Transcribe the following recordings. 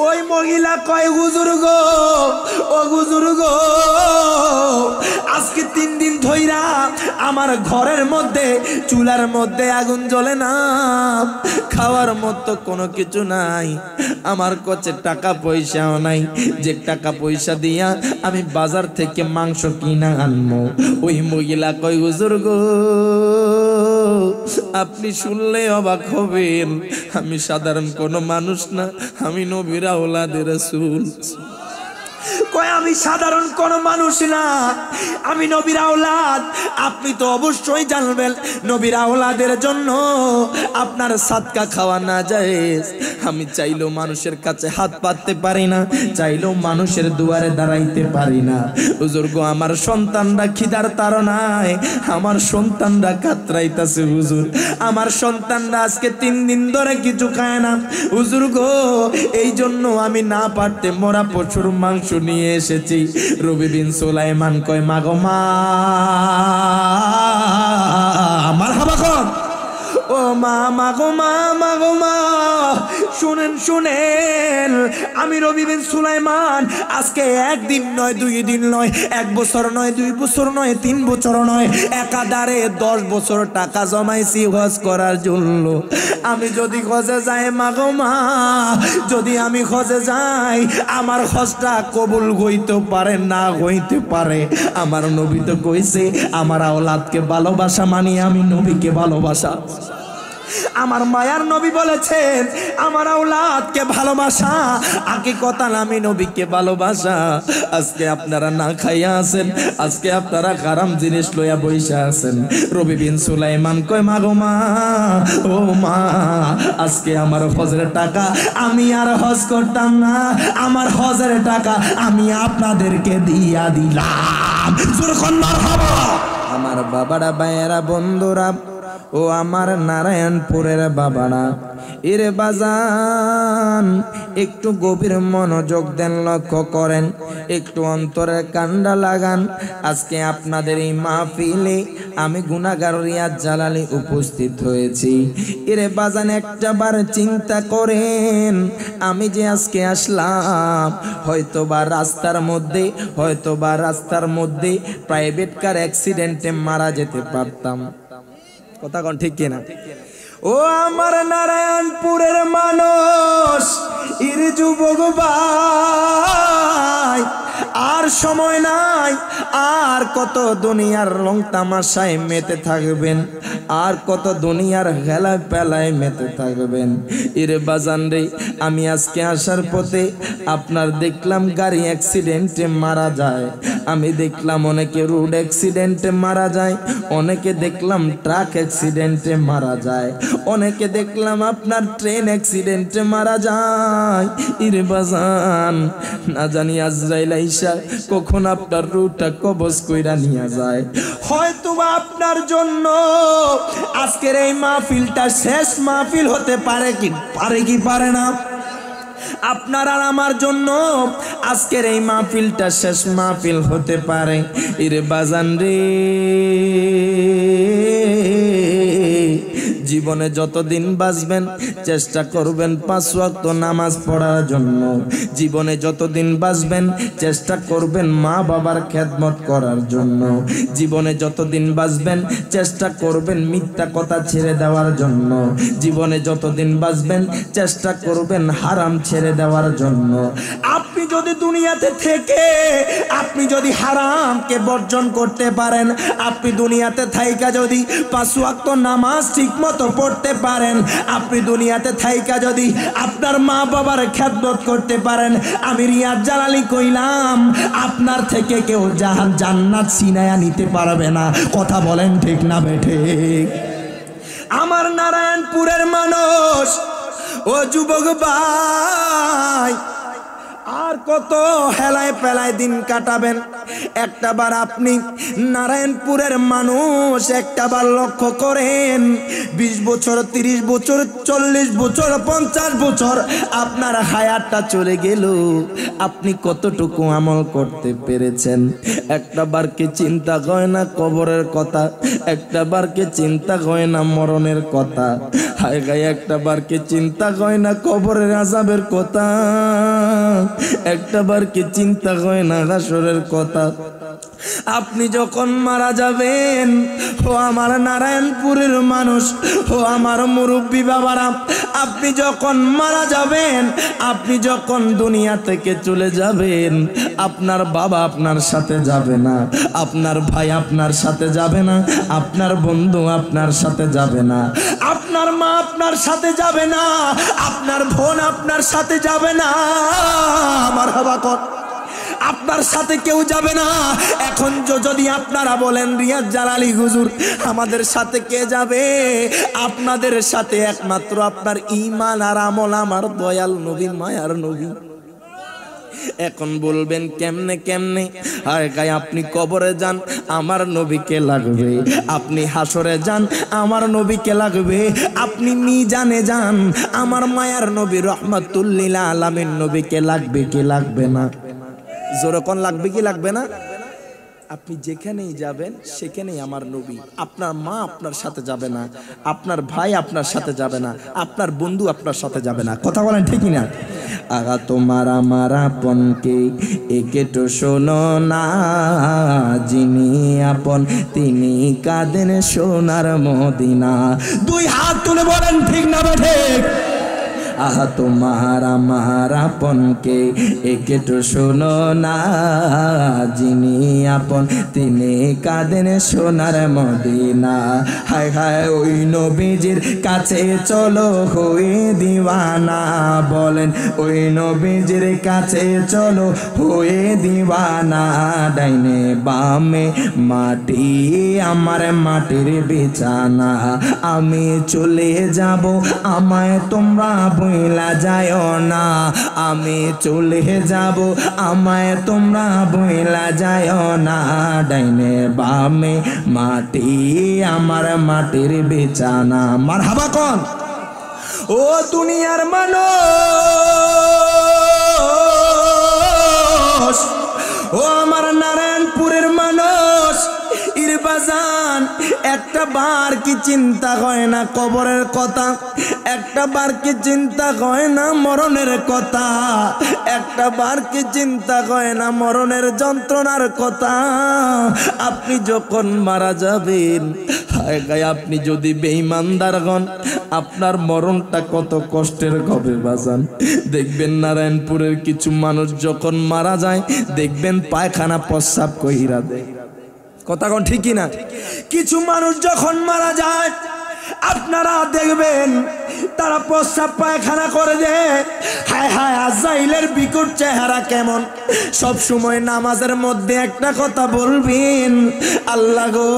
ওই মহিলা কয় হুজুর গো, ও হুজুর গো, আজকে 3 দিন ধইরা আমার ঘরের মধ্যে চুলার মধ্যে আগুন জ্বলে না, খাওয়ার মতো কোনো কিছু নাই, আমার কাছে টাকা পয়সাও নাই যে টাকা পয়সা দিয়া আমি বাজার থেকে মাংস কিনা আনবো। ওই মহিলা কয় হুজুর গো, আপনি শুনলে অবাক হবেন, আমি সাধারণ কোনো মানুষ না, আমি নবীর আওলাদের রাসূল। কয় আমি সাধারণ কোনো মানুষ না, আমি নবীর আওলাদ। আপনি তো অবশ্যই জানবেন নবীর আওলাদের জন্য আপনার সাদকা খাওয়া না জায়েজ। আমি চাইলেও মানুষের কাছে হাত পাততে পারি না, চাইলেও মানুষের দুয়ারে দাঁড়াইতে পারি না। হুজুর গো, আমার সন্তানরা খিদার তাড়নায়, আমার সন্তানরা কাতরাইতাছে হুজুর, আমার সন্তানরা আজকে 3 দিন ধরে কিছু খায় না হুজুর গো। এই জন্য আমি না পারতে মরা পশুর মাংস নিয়ে এসেছি। রবি বিন সুলাইমান কয় মাগো মা, মারহাবা কর, ও মা, মাগো মা, মাগো মা, শুনেন শুনেন, আমি রবি বিন সুলাইমান আজকে 1 দিন নয়, 2 দিন নয়, 1 বছর নয়, 2 বছর নয়, 3 বছর নয়, একাধারে 10 বছর টাকা জমাইছি হজ করার জন্য। আমি যদি হজে যাই মাগো মা, যদি আমি হজে যাই, আমার হজটা কবুল হইতে পারে না হইতে পারে। আমার নবী তো কইছে আমার আওলাদকে ভালোবাসা মানে আমি নবীকে ভালোবাসা। আমার মায়ার নবী বলেছেন আমার আওলাদকে ভালোবাসা, হাকিকতান আমি নবীকে ভালোবাসা। আজকে আপনারা না খাইয়া আছেন, আজকে আপনারা হারাম জিনিস লইয়া বইসা আছেন। রবি বিন সুলাইমান কয় মাগো মা, ও মা, আজকে আমার হজের টাকা আমি আর হজ করতাম না, আমার হজের টাকা আমি আপনাদেরকে দিয়া দিলাম। আমার বাবারা, ভাইয়েরা, বন্ধুরা, ও আমার নারায়ণপুরের বাবারা, এরে বাজান, একটু গভীর মনোযোগ দেন, লক্ষ্য করেন, একটু অন্তরের কান্ডা লাগান। আজকে আপনাদের এই মাহফিলে আমি গুনাহগার রিয়াজ জালালী উপস্থিত হয়েছি। এরে বাজান, একটা বার চিন্তা করেন, আমি যে আজকে আসলাম, হয়তোবা রাস্তার মধ্যে প্রাইভেট কার অ্যাক্সিডেন্টে মারা যেতে পারতাম। কথা কোন ঠিক কিনা? ও আমার নারায়ণপুরের মানুষ, এর যুবক ভাই, আর সময় নাই, আর কত দুনিয়ার রং তামাশায় মেতে থাকবেন, আর কত দুনিয়ার খেলা পেলায় মেতে থাকবেন। এরে বাজান রে, আমি আজকে আসার পথে আপনার দেখলাম গাড়ি অ্যাক্সিডেন্টে মারা যায়, আমি দেখলাম অনেকে রোড অ্যাক্সিডেন্টে মারা যায়, অনেকে দেখলাম ট্রাক অ্যাক্সিডেন্টে মারা যায়, অনেকে দেখলাম আপনার ট্রেন অ্যাক্সিডেন্টে মারা যায়। ইরে বাজান, না জানি আজরাইল আইসা কখন আপনার রূহটা কবজ কইরা নিয়ে যায়। হয়তো আপনার জন্য আজকের এই মাহফিলটা শেষ মাহফিল হতে পারে কি পারে না? আপনার আর আমার জন্য আজকের এই মাহফিলটা শেষ মাহফিল হতে পারে। ইরে বাজান রে, জীবনে যতদিন বাঁচবেন চেষ্টা করবেন 5 ওয়াক্ত নামাজ পড়ার জন্য। জীবনে যতদিন বাঁচবেন চেষ্টা করবেন মা বাবার খেদমত করার জন্য। জীবনে যতদিন বাঁচবেন চেষ্টা করবেন মিথ্যা কথা ছেড়ে দেওয়ার জন্য। জীবনে যতদিন বাঁচবেন চেষ্টা করবেন হারাম ছেড়ে দেওয়ার জন্য। আপনি যদি দুনিয়াতে থেকে আপনি যদি হারামকে বর্জন করতে পারেন, আপনি দুনিয়াতে থাইকা যদি 5 ওয়াক্ত নামাজ ঠিকমতো পড়তে পারেন, আপনি দুনিয়াতে থাইকা যদি আপনার মা বাবার খেদমত করতে পারেন, আমি রিয়াজ জালালী কইলাম আপনার থেকে কেউ জান্নাত ছিনায়া নিতে পারবে না। কথা বলেন ঠিক না বেঠে? আমার নারায়ণপুরের মানুষ, ও যুবক ভাই, আর কত হেলায় পেলায় দিন কাটাবেন। একটাবার আপনি নারায়ণপুরের মানুষ একটাবার লক্ষ্য করেন, 20 বছর 30 বছর 40 বছর 50 বছর আপনার হায়াতটা চলে গেল, আপনি কতটুকু আমল করতে পেরেছেন? একটাবার কি চিন্তা হয় না কবরের কথা? একটাবার কি চিন্তা হয় না মরণের কথা? হায় গায়ে একটাবার কি চিন্তা হয় না কবরের আযাবের কথা? একটাবার কি চিন্তা হয় না হাসরের কথা? আপনি যখন মারা যাবেন, ও আমার নারায়ণপুরের মানুষ, ও আমার মুরব্বী বাবারা, আপনি যখন মারা যাবেন, আপনি যখন দুনিয়া থেকে চলে যাবেন, আপনার বাবা আপনার সাথে যাবে না, আপনার ভাই আপনার সাথে যাবে না, আপনার বন্ধু আপনার সাথে যাবে না, আপনার মা আপনার সাথে যাবে না, আপনার বোন আপনার সাথে যাবে না। মারহাবা কর, আপনার সাথে কেউ যাবে না। এখন যদি আপনারা বলেন রিয়াজ জালালী হুজুর আমাদের সাথে কে যাবে? আপনাদের সাথে একমাত্র আপনার ঈমান আর আমল আমার দয়াল নবী মায়ার নবী। এখন বলবেন কেমনে কেমনে? আরে গায়ে আপনি কবরে যান, আমার নবীকে লাগবে। আপনি হাসরে যান, আমার নবীকে লাগবে। আপনি মিজানে যান, আমার মায়ার নবী রহমাতুল লিল আলামিন নবীকে লাগবে কি লাগবে না? জোরে কোন লাগবে কি লাগবে না? আপনি যেখানেই যাবেন সেখানেই আমার নবী। আপনার মা আপনার সাথে যাবে না, আপনার ভাই আপনার সাথে যাবে না, আপনার বন্ধু আপনার সাথে যাবে না। কথা বলেন ঠিক না? আগা তোমার আমার আপনকে একটু শোনো না, যিনি আপন তিনি কাঁদেন সোনার মদিনা। দুই হাত তুলে বলেন ঠিক না ঠিক? আহা তোমার আমার আপনকে একটু শোনো না, যিনি আপন তিনি কাঁদেন সোনার মদিনা। হায় হায় ওই নবীজির কাছে চলো হয়ে দিওয়ানা, বলেন ওই নবীজির কাছে চলো হয়ে দিওয়ানা। ডাইনে বামে মাটি আমার মাটির বিছানা, আমি চলে যাব আমায় তোমরা বইলা যায়ও না, আমি চলে যাব আমায় তোমরা বইলা যায়ও না। ডাইনে বামে মাটি আমার মাটির বিছানা। মারহাবা কোন? ও দুনিয়ার মানুষ, ও আমার নারায়ণপুরের মানুষ, ইরবাজান একটা বার কি চিন্তা হয় না কবরের কথা? একটা বার কি চিন্তা হয় না মরণের কথা? একটা বার কি চিন্তা হয় না মরণের যন্ত্রণার কথা? আপনি যখন মারা যাবেন, হায় গায়ে আপনি যদি বেঈমানদার হন, আপনার মরণটা কত কষ্টের হবে বাজান। দেখবেন নারায়ণপুরের কিছু মানুষ যখন মারা যায়, দেখবেন পায়খানা প্রস্রাব কইরা দেয়। কথা কোন ঠিক না? কিছু মানুষ যখন মারা যায় আপনারা দেখবেন তারা প্রস্রাব পায়খানা করে দেয়। হায় হায় আজরাইলের বিকট চেহারা কেমন! সব সময় নামাজের মধ্যে একটা কথা বলবেন, আল্লাহ গো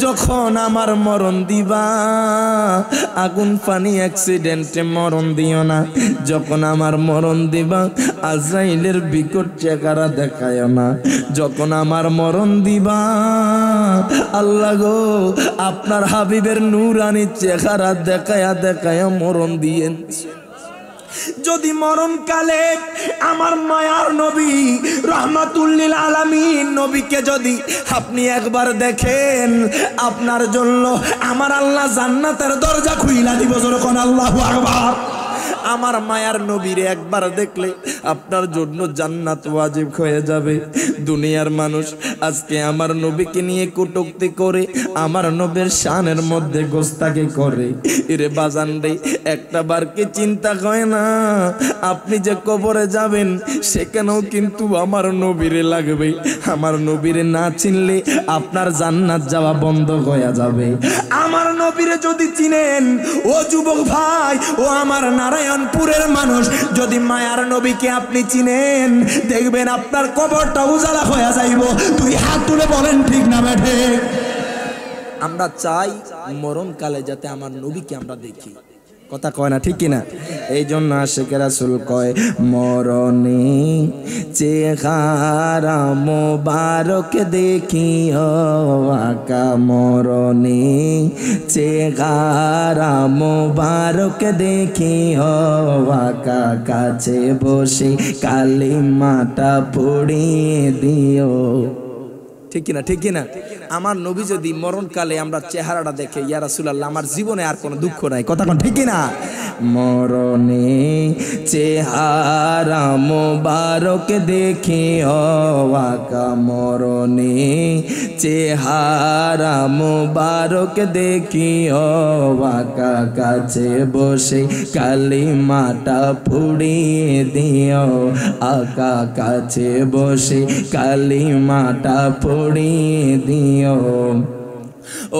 যখন আমার মরণ দিবা, আগুন পানি অ্যাক্সিডেন্টে মরণ দিও না। যখন আমার মরণ দিবা, আজরাইলের বিকট চেহারা দেখায় না। যখন আমার মরণ দিবা, আল্লাহ গো আপনার হাবিবের নূরানি চেহারা দেখায়া দেখায়া মরণ দিয়েন। যদি মরণকালে আমার মায়ার নবী রহমাতুল লিল আলামিন নবীকে যদি আপনি একবার দেখেন, আপনার জন্য আমার আল্লাহ জান্নাতের দরজা খুইলা দিব। যখন আল্লাহু আকবার। আমার মায়ার নবীরে একবার দেখলে আপনার জন্য জান্নাত ওয়াজিব হয়ে যাবে। দুনিয়ার মানুষ আজকে আমার নবীকে নিয়ে কটূক্তি করে, আমার নবীর শানের মধ্যে গোস্তাকি করে। এরে বাজান রে, একটা বার কি চিন্তা হয় না আপনি যে কবরে যাবেন সেখানেও কিন্তু আমার নবীরে লাগবে। আমার নবীরে না চিনলে আপনার জান্নাত যাওয়া বন্ধ হয়ে যাবে। আমার নবীরে যদি চিনেন, ও যুবক ভাই, ও আমার নারায়ণপুরের মানুষ, যদি মায়ার নবীকে আপনি চিনেন, দেখবেন আপনার কবরটা উজালা হয়ে যাইব। তুই হাত তুলে বলেন ঠিক না বেঠে? আমরা চাই মরণকালে যাতে আমার নবীকে আমরা দেখি। কথা কয় না, ঠিক কিনা? এই জন্য আশিকে রাসূল কয় মরণে চেহারা মোবারক দেখিও আকা, মরণে চেহারা মোবারক দেখিও আকা, কাছে বসে কালিমাটা পড়িয়ে দিও। ঠিক কিনা, ঠিক কিনা? আমার নবী যদি মরণকালে আমরা চেহারাটা দেখে, ইয়া রাসূলুল্লাহ আমার জীবনে আর কোনো দুঃখ নাই। কথা কোন ঠিক কিনা? মরণে চেহারা মোবারক দেখিও আকা, মরণে চেহারা মোবারক দেখিও আকা, কাছে বসে কালিমাটা পড়িয়ে দিও আকা, কাছে বসে কালিমাটা পড়িয়ে দিও।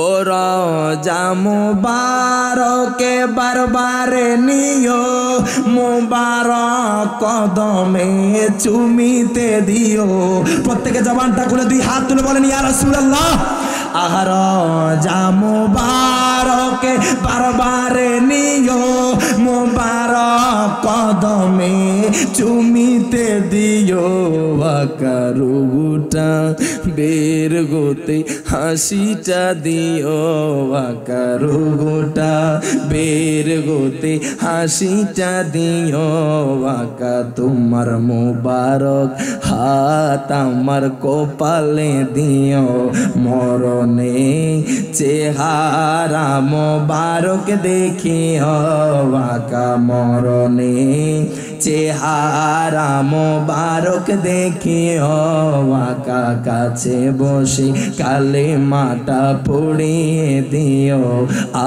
ও রোজা মুবারকে বারবারে নিও, মুবারক কদমে চুমিতে দিও। প্রত্যেকে জবানটা খুলে দুই হাত তুলে বলেন ইয়া রাসূলুল্লাহ। আর রোজা মুবারকে বারবারে নিও, মুবারক কদমে চুমিতে দিও আকা, রুগুটা বের গোতে হাসিটা দিও আকা, রুগুটা বের গোতে হাসিটা দিও আকা, তোমার মুবারক হাত আমার কপালে দিও। মরণে চেহারা মোবারক দেখিও আকা, মরণে চেহারা মোবারক দেখিও আকা, কাছে বসে কালিমাটা পড়িয়ে দিও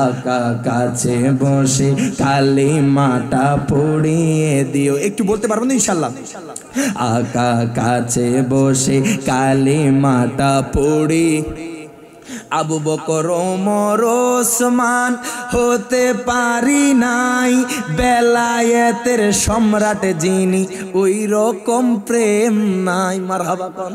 আকা, কাছে বসে কালিমাটা পড়িয়ে দিও। একটু বলতে পারবেন ইনশাআল্লাহ? আকা, কাছে বসে কালিমাটা পড়ি। আবু বকর ওমর ওসমান হতে পারি নাই, বেলায়েতের সম্রাট যিনি ওই রকম প্রেম নাই। মারহাবা কোন?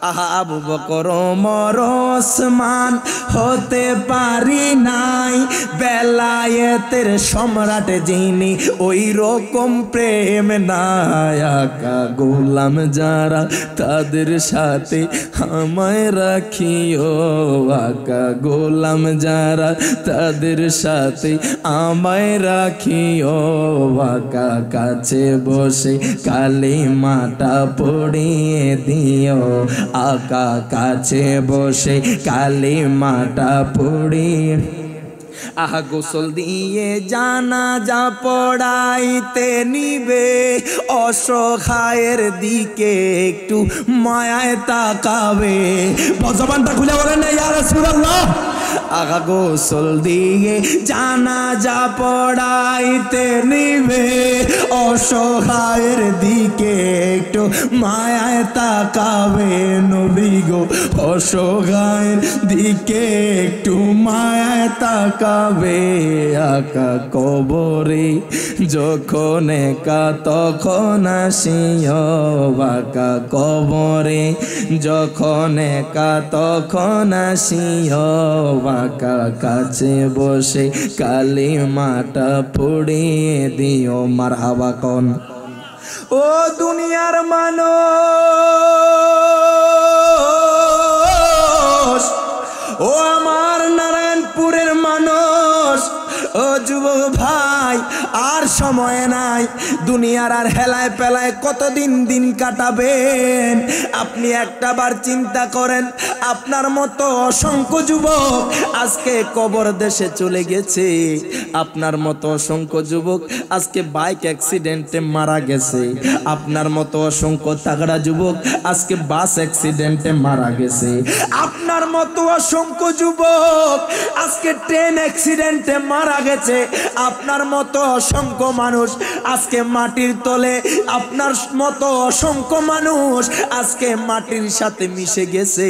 আহা, আবু বকর ওমর ওসমান হতে পারি নাই, বেলায়েতের সম্রাট যিনি ওই রকম প্রেম নাই আকা, গোলাম যারা তাদের সাথে আমায় রাখিও আকা, গোলাম যারা তাদের সাথে আমায় রাখিও আকা, কাছে বসে কালিমাটা পড়িয়ে দিও আকা, কাছে বসে কালিমাটা পড়িয়ে। আহা, গোসল দিয়ে জানাজা পড়াইতে নিবে, অসহায়ের দিকে একটু মায়ায় তাকাবে। জবানটা খুলে বলেন না ইয়া রাসূলুল্লাহ। আহা, গোসল দিয়ে জানাজা পড়াইতে নিবে, অসহায়ের দিকে একটু মায়ায় তাকাবে। নবী গো, অসহায়ের দিকে একটু মায়ায় তাকাবে আকা, কবরে যখন একা তখন আসিও আকা, কবরে যখন একা তখন আসিও আকা, কাছে বসে কালিমাটা পড়িয়ে দিও। মারহাবা কোন? ও দুনিয়ার মানুষ, ও আমার নারায়ণপুরের মানুষ, ও যুবক ভাই, আর সময় নাই। দুনিয়ার আর হেলায় পেলায় কতদিন দিন কাটাবেন? আপনি একটাবার চিন্তা করেন, আপনার মতো অসংখ্য যুবক আজকে কবর দেশে চলে গেছে, আপনার মতো অসংখ্য যুবক আজকে বাইক অ্যাক্সিডেন্টে মারা গেছে, আপনার মতো অসংখ্য তাগড়া যুবক আজকে বাস অ্যাক্সিডেন্টে মারা গেছে, আপনার মতো অসংখ্য যুবক আজকে ট্রেন অ্যাক্সিডেন্টে মারা গেছে, আপনার মতো অসংখ্য মানুষ আজকে মাটির তলে, আপনার মতো অসংখ্য মানুষ আজকে মাটির সাথে মিশে গেছে।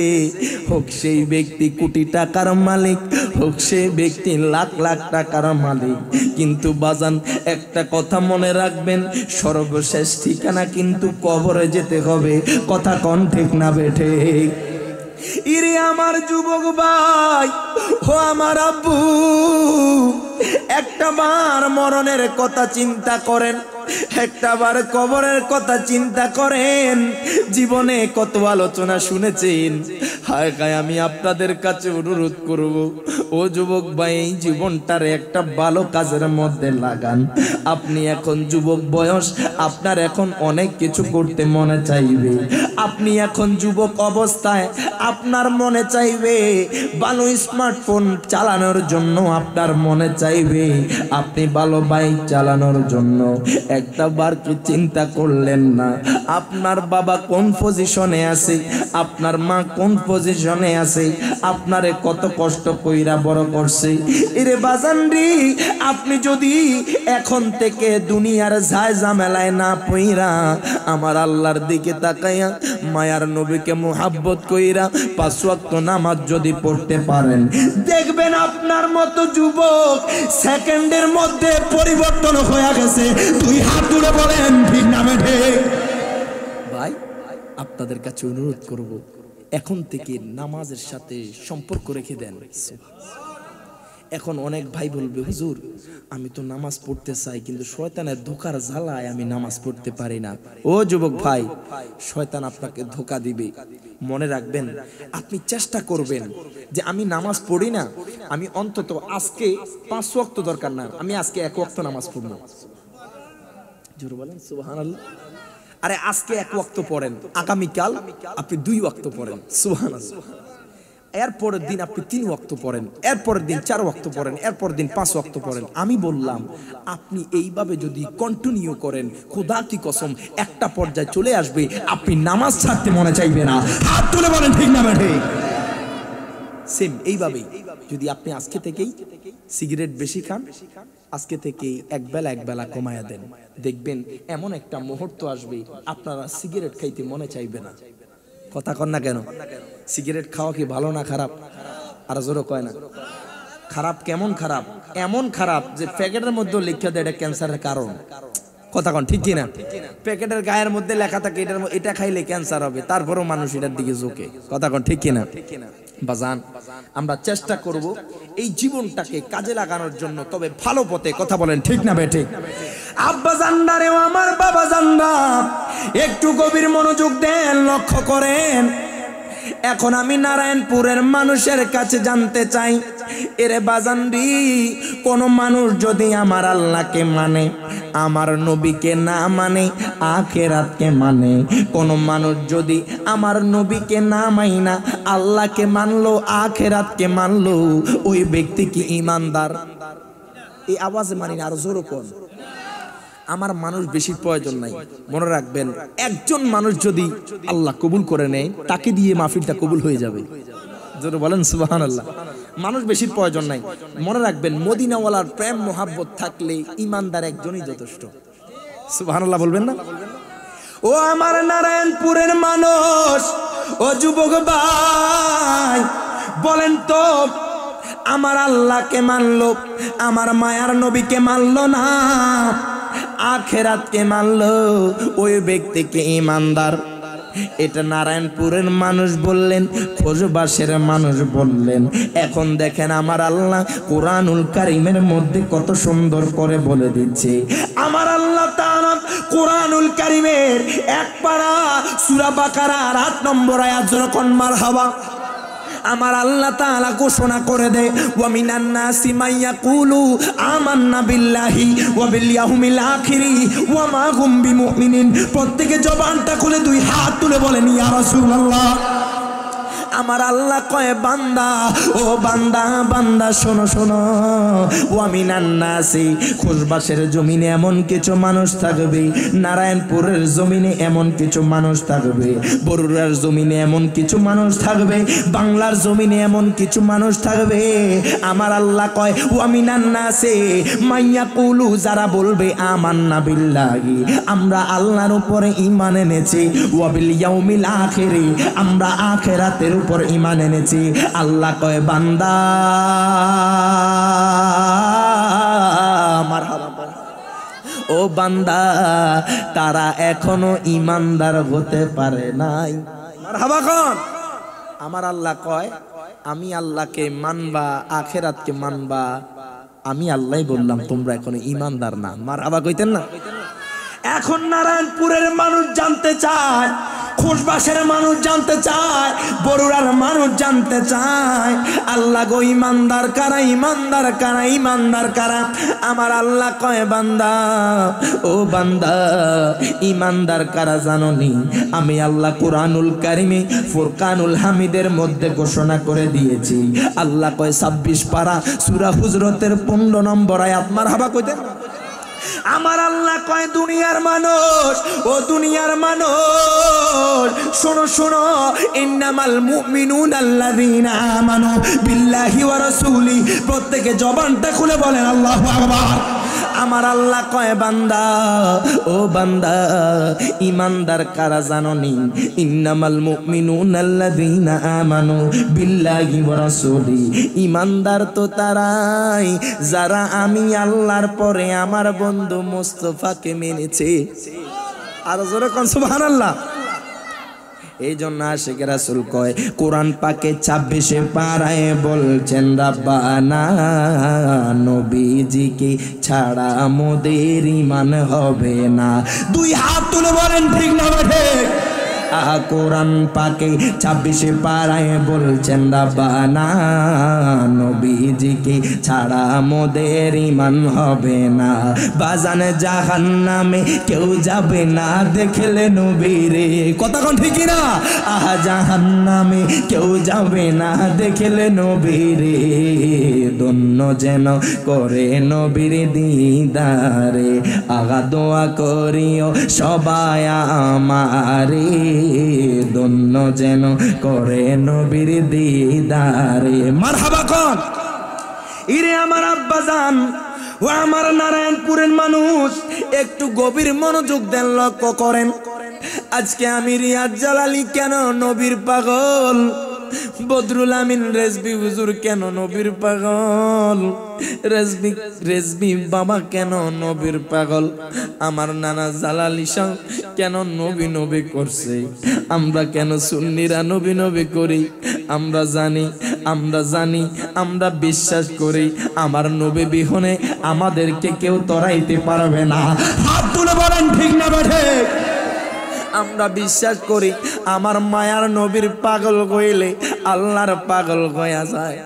হোক সেই ব্যক্তি কোটি টাকার মালিক, হোক সেই ব্যক্তি লাখ লাখ টাকার মালিক, কিন্তু বাজান একটা কথা মনে রাখবেন, সর্বশেষ ঠিকানা কিন্তু কবরে যেতে হবে। কথা কোন ঠিক না বেঠে? ইরে আমার যুবক ভাই, ও আমার আব্বু, একটা বার মরণের কথা চিন্তা করেন, একটা বার কবরের কথা চিন্তা করেন। জীবনে কত আলোচনা শুনেছেন, হায় হায় আমি আপনাদের কাছে অনুরোধ করব, ও যুবক ভাই, এই জীবনটারে একটা ভালো কাজের মধ্যে লাগান। আপনি এখন যুবক বয়স, আপনার এখন অনেক কিছু করতে মনে চাইবে। আপনি এখন যুবক অবস্থায় আপনার মনে চাইবে ভালো স্মার্টফোন চালানোর জন্য, আপনার মনে চাইবে আপনি ভালো বাইক চালানোর জন্য। একটা বার কি চিন্তা করলেন না আপনার বাবা কোন পজিশনে আছে, আপনার মা কোন পজিশনে আছে, আপনারে কত কষ্ট কইরা বড় করছে। এরে বাজান রে, আপনি যদি এখন থেকে দুনিয়ার ঝায় ঝামেলায় না পইরা আমার আল্লাহর দিকে তাকাইয়া মায়ার নবীকে মুহাব্বত কইরা 5 ওয়াক্ত নামাজ যদি পড়তে পারেন, দেখবেন আপনার মতো যুবক সেকেন্ডের মধ্যে পরিবর্তন হয়ে গেছে। তুই হাত তুলে বলেন ঠিক না ঠিক? ভাই, আপনাদের কাছে অনুরোধ করব, এখন থেকে নামাজের সাথে সম্পর্ক রেখে দেন। এখন অনেক ভাই বলবে, হুজুর আমি তো নামাজ পড়তে চাই, কিন্তু শয়তানের ধোকার জ্বালায় আমি নামাজ পড়তে পারি না। ও যুবক ভাই, শয়তান আপনাকে ধোকা দিবে। মনে রাখবেন, আপনি চেষ্টা করবেন যে আমি নামাজ পড়ি না, আমি অন্তত আজকে 5 ওয়াক্ত দরকার না, আমি আজকে 1 ওয়াক্ত নামাজ পড়ব। জোরে বলেন সুবহানাল্লাহ। আরে আজকে 1 ওয়াক্ত পড়েন, আগামীকাল আপনি 2 ওয়াক্ত পড়েন, সুবহানাল্লাহ। এরপরের দিন আপনি 3 ওয়াক্ত পড়েন, এরপরের দিন 4 ওয়াক্ত পড়েন, এরপর দিন 5 ওয়াক্ত পড়েন। আমি বললাম আপনি এইভাবে যদি কন্টিনিউ করেন, খোদা কি কসম, একটা পর্যায়ে চলে আসবে আপনি নামাজ ছাড়তে মনে চাইবে না। হাত তুলে বলেন ঠিক না ঠিক? সেম এইভাবেই যদি আপনি আজকে থেকেই সিগারেট বেশি খান, আজকে থেকে এক বেলা কমায়া দেন, দেখবেন এমন একটা মুহূর্ত আসবে আপনারা সিগারেট খাইতে মনে চাইবে না। কথা কন না কেন? সিগারেট খাওয়া কি ভালো না খারাপ? আর জোরে কয় না খারাপ। কেমন খারাপ? এমন খারাপ যে প্যাকেটের মধ্যে লিখে দেয় এটা ক্যান্সারের কারণ। কথা কন ঠিক কিনা? প্যাকেটের গায়ের মধ্যে লেখা থাকে এটা খাইলে ক্যান্সার হবে, তারপরও মানুষ এটার দিকে ঝোঁকে। কথা কন ঠিক কিনা? বাজান, আমরা চেষ্টা করব এই জীবনটাকে কাজে লাগানোর জন্য, তবে ভালো পথে। কথা বলেন ঠিক না বে ঠিক? আব্বা জান্ডারে, আমার বাবা জান্ডা, একটু গভীর মনোযোগ দেন, লক্ষ্য করেন। এখন আমি নারায়ণপুরের মানুষের কাছে জানতে চাই, এরে বাজানরি, কোন মানুষ যদি আমার আল্লাহকে মানে, আমার নবীকে না মানে, আখিরাতকে মানে, কোন মানুষ যদি আমার নবীকে না মাইনা আল্লাহকে মানলো, আখিরাতকে মানলো, ওই ব্যক্তি কি ঈমানদার? এই আওয়াজে মানি না, আরো জোরে কোন। আমার মানুষ বেশি প্রয়োজন নাই। মনে রাখবেন, একজন মানুষ যদি আল্লাহ কবুল করে নেয়, তাকে দিয়ে মাহফিলটা কবুল হয়ে যাবে। জোরে বলেন সুবহানাল্লাহ। মানুষ বেশি প্রয়োজন নাই। মনে রাখবেন, মদিনাওয়ালার প্রেম মোহাব্বত থাকলে ইমানদার একজনই যথেষ্ট। সুবহানাল্লাহ বলবেন না? ও আমার নারায়ণপুরের মানুষ, ও যুবক ভাই, বলেন তো, আমার আল্লাহকে মানলো, আমার মায়ার নবীকে মানলো না, আখিরাতকে মানলো, ওই ব্যক্তিকে ঈমানদার? এটা নারায়ণপুরের মানুষ বললেন, খোঁজবাসের মানুষ বললেন। এখন দেখেন আমার আল্লাহ কোরআনুল কারীমের মধ্যে কত সুন্দর করে বলে দিচ্ছে। আমার আল্লাহ তাআলা কোরআনুল কারীমের 1 পারা সূরা বাকারার 8 নম্বর আয়াত, যখন মারহাবা, আমার আল্লাহ তাআলা ঘোষণা করে দেয়, ওয়া মিনান নাসি মাইয়াকুলু আমান্না বিল্লাহি ওয়া বিল ইয়াউমিল আখিরি ওয়া মা হুম বিমুমিনিন। প্রত্যেকে জবানটা খুলে 2 হাত তুলে বলেন ইয়া রাসূলুল্লাহ। আমার আল্লাহ কয়, বান্দা, ও বান্দা, বান্দা শোনো শোনো, ওয়া মিনান নাসি, খোঁজবাসের জমিনে এমন কিছু মানুষ থাকবে, নারায়ণপুরের জমিনে এমন কিছু মানুষ থাকবে, বরুড়ার জমিনে এমন কিছু মানুষ থাকবে, বাংলার জমিনে এমন কিছু মানুষ থাকবে। আমার আল্লাহ কয়, ওয়া মিনান নাসি মাইয়াকুলু, যারা বলবে আমান্না বিল্লাহি, আমরা আল্লাহর উপরে ঈমান এনেছি, ওয়া বিল ইয়াউমিল আখিরি, আমরা আখিরাতের উপর ঈমান এনেছি। আল্লাহ কয়, বান্দা, মারহাবা, ও বান্দা, তারা এখনো ঈমানদার হতে পারে নাই। মারহাবা কোন? আমার আল্লাহ কয় আমি আল্লাহকে মানবা, আখেরাতকে মানবা। আমি আল্লাহ বললাম তোমরা এখনো ইমানদার না। মারহাবা কইতেন না? এখন নারায়ণপুরের মানুষ জানতে চায়, খোশবাসের মানুষ জানতে চায়, বরুড়ার মানুষ জানতে চায় আল্লাহ গো ইমানদার কারা, ইমানদার কারা, ইমানদার কারা? আমার আল্লাহ কয় বান্দা, ও বান্দা, ইমানদার কারা জানোনি? আমি আল্লাহ কুরআনুল কারিমে ফুরকানুল হামিদের মধ্যে ঘোষণা করে দিয়েছি। আল্লাহ কয় 26 পারা সূরা হুজরাতের 15 নম্বর আয়াত। মারহাবা কইতেন? আমার আল্লাহ কয় দুনিয়ার মানুষ, ও দুনিয়ার মানুষ, শোনো শোনো, ইন্নামাল মুমিনুনা আল্লাযীনা আমানু বিল্লাহি ওয়া রাসূলি। প্রত্যেকে জবানটা খুলে বলেন আল্লাহু আকবার। আমার আল্লাহ কয় বান্দা, ও বান্দা, ইমানদার কারা জানোনি? ইন্নামাল মুমিনুনা আল্লাযীনা আমানু বিল্লাহি ওয়া রাসূলি। ইমানদার তো তারাই যারা আমি আল্লাহর পরে আমার বন্ধু মুস্তাফাকে মেনেছে। আর জোরে কোন সুবহানাল্লাহ। এই জন্য আশিক রাসূল কয় কোরআন পাকে 26 পারায় বলছেন রাব্বানা নবীজিকে ছাড়া মোদের ঈমান হবে না। দুই হাত তুলে বলেন ঠিক না ঠিক? কোরআন পাকে 26 পারায় বলছেন রাব্বানা নবীজিকে ছাড়া মোদের ঈমান হবে না। বাজান জাহান্নামে কেউ যাবে না দেখলে নবীরে। কথা কোন ঠিক না? জাহান্নামে কেউ যাবে না দেখলে নবীরে। ধন্য যেন করে নবীর দিদারে, আগা দোয়া করিও সবাই আমারে। ধন্য যেন করে নবীর দিদারে। মারহাবা কোন? ইরে আমার আব্বাজান, ও আমার নারায়ণপুরের মানুষ, একটু গভীর মনোযোগ দেন, লক্ষ্য করেন। আজকে আমি রিয়াজ জালালি কেন নবীর পাগল, বদরুল আমিন রেজবি হুজুর কেন নবীর পাগল, রেজবি বাবা কেন নবীর পাগল, আমার নানা জালালি শাহ কেন নবী নবী করছে, আমরা কেন সুন্নিরা নবী নবী করি? আমরা জানি, আমরা বিশ্বাস করি আমার নবী বিহনে আমাদেরকে কেউ তরাইতে পারবে না। হাত তুলে বলেন ঠিক না ঠিক? আমরা বিশ্বাস করি আমার মায়ার নবীর পাগল কইলে আল্লাহর পাগল হয়ে যায়।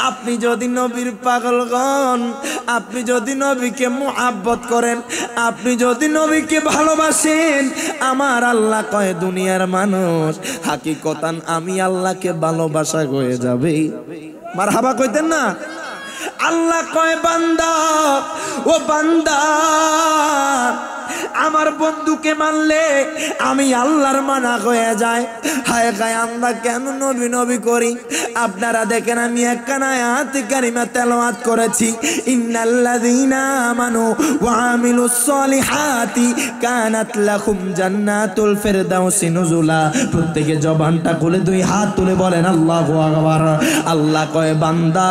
আপনি যদি নবীর পাগল হন, আপনি যদি নবীকে মুহাব্বত করেন, আপনি যদি নবীকে ভালোবাসেন, আমার আল্লাহ কয় দুনিয়ার মানুষ হাকিকতান আমি আল্লাহকে ভালোবাসা হয়ে যাবে। মারহাবা কইতেন না? আল্লাহ কয় বান্দা, ও বান্দা, আমার বন্ধুকে মানলে আমি আল্লাহর মানা হয়ে যায়। হায় গায় আমরা কেন নবী নবী করি? আপনারা দেখেন আমি একখানা আয়াত কারিমা তেলাওয়াত করেছি, ইন্নাল্লাযীনা আমানু ওয়া আমিলুস সলিহাতি কানাত লাহুম জান্নাতুল ফিরদাউসি নুজুলা। প্রত্যেকে জবানটা খুলে দুই হাত তুলে বলেন আল্লাহু আকবার। আল্লাহ কয় বান্দা,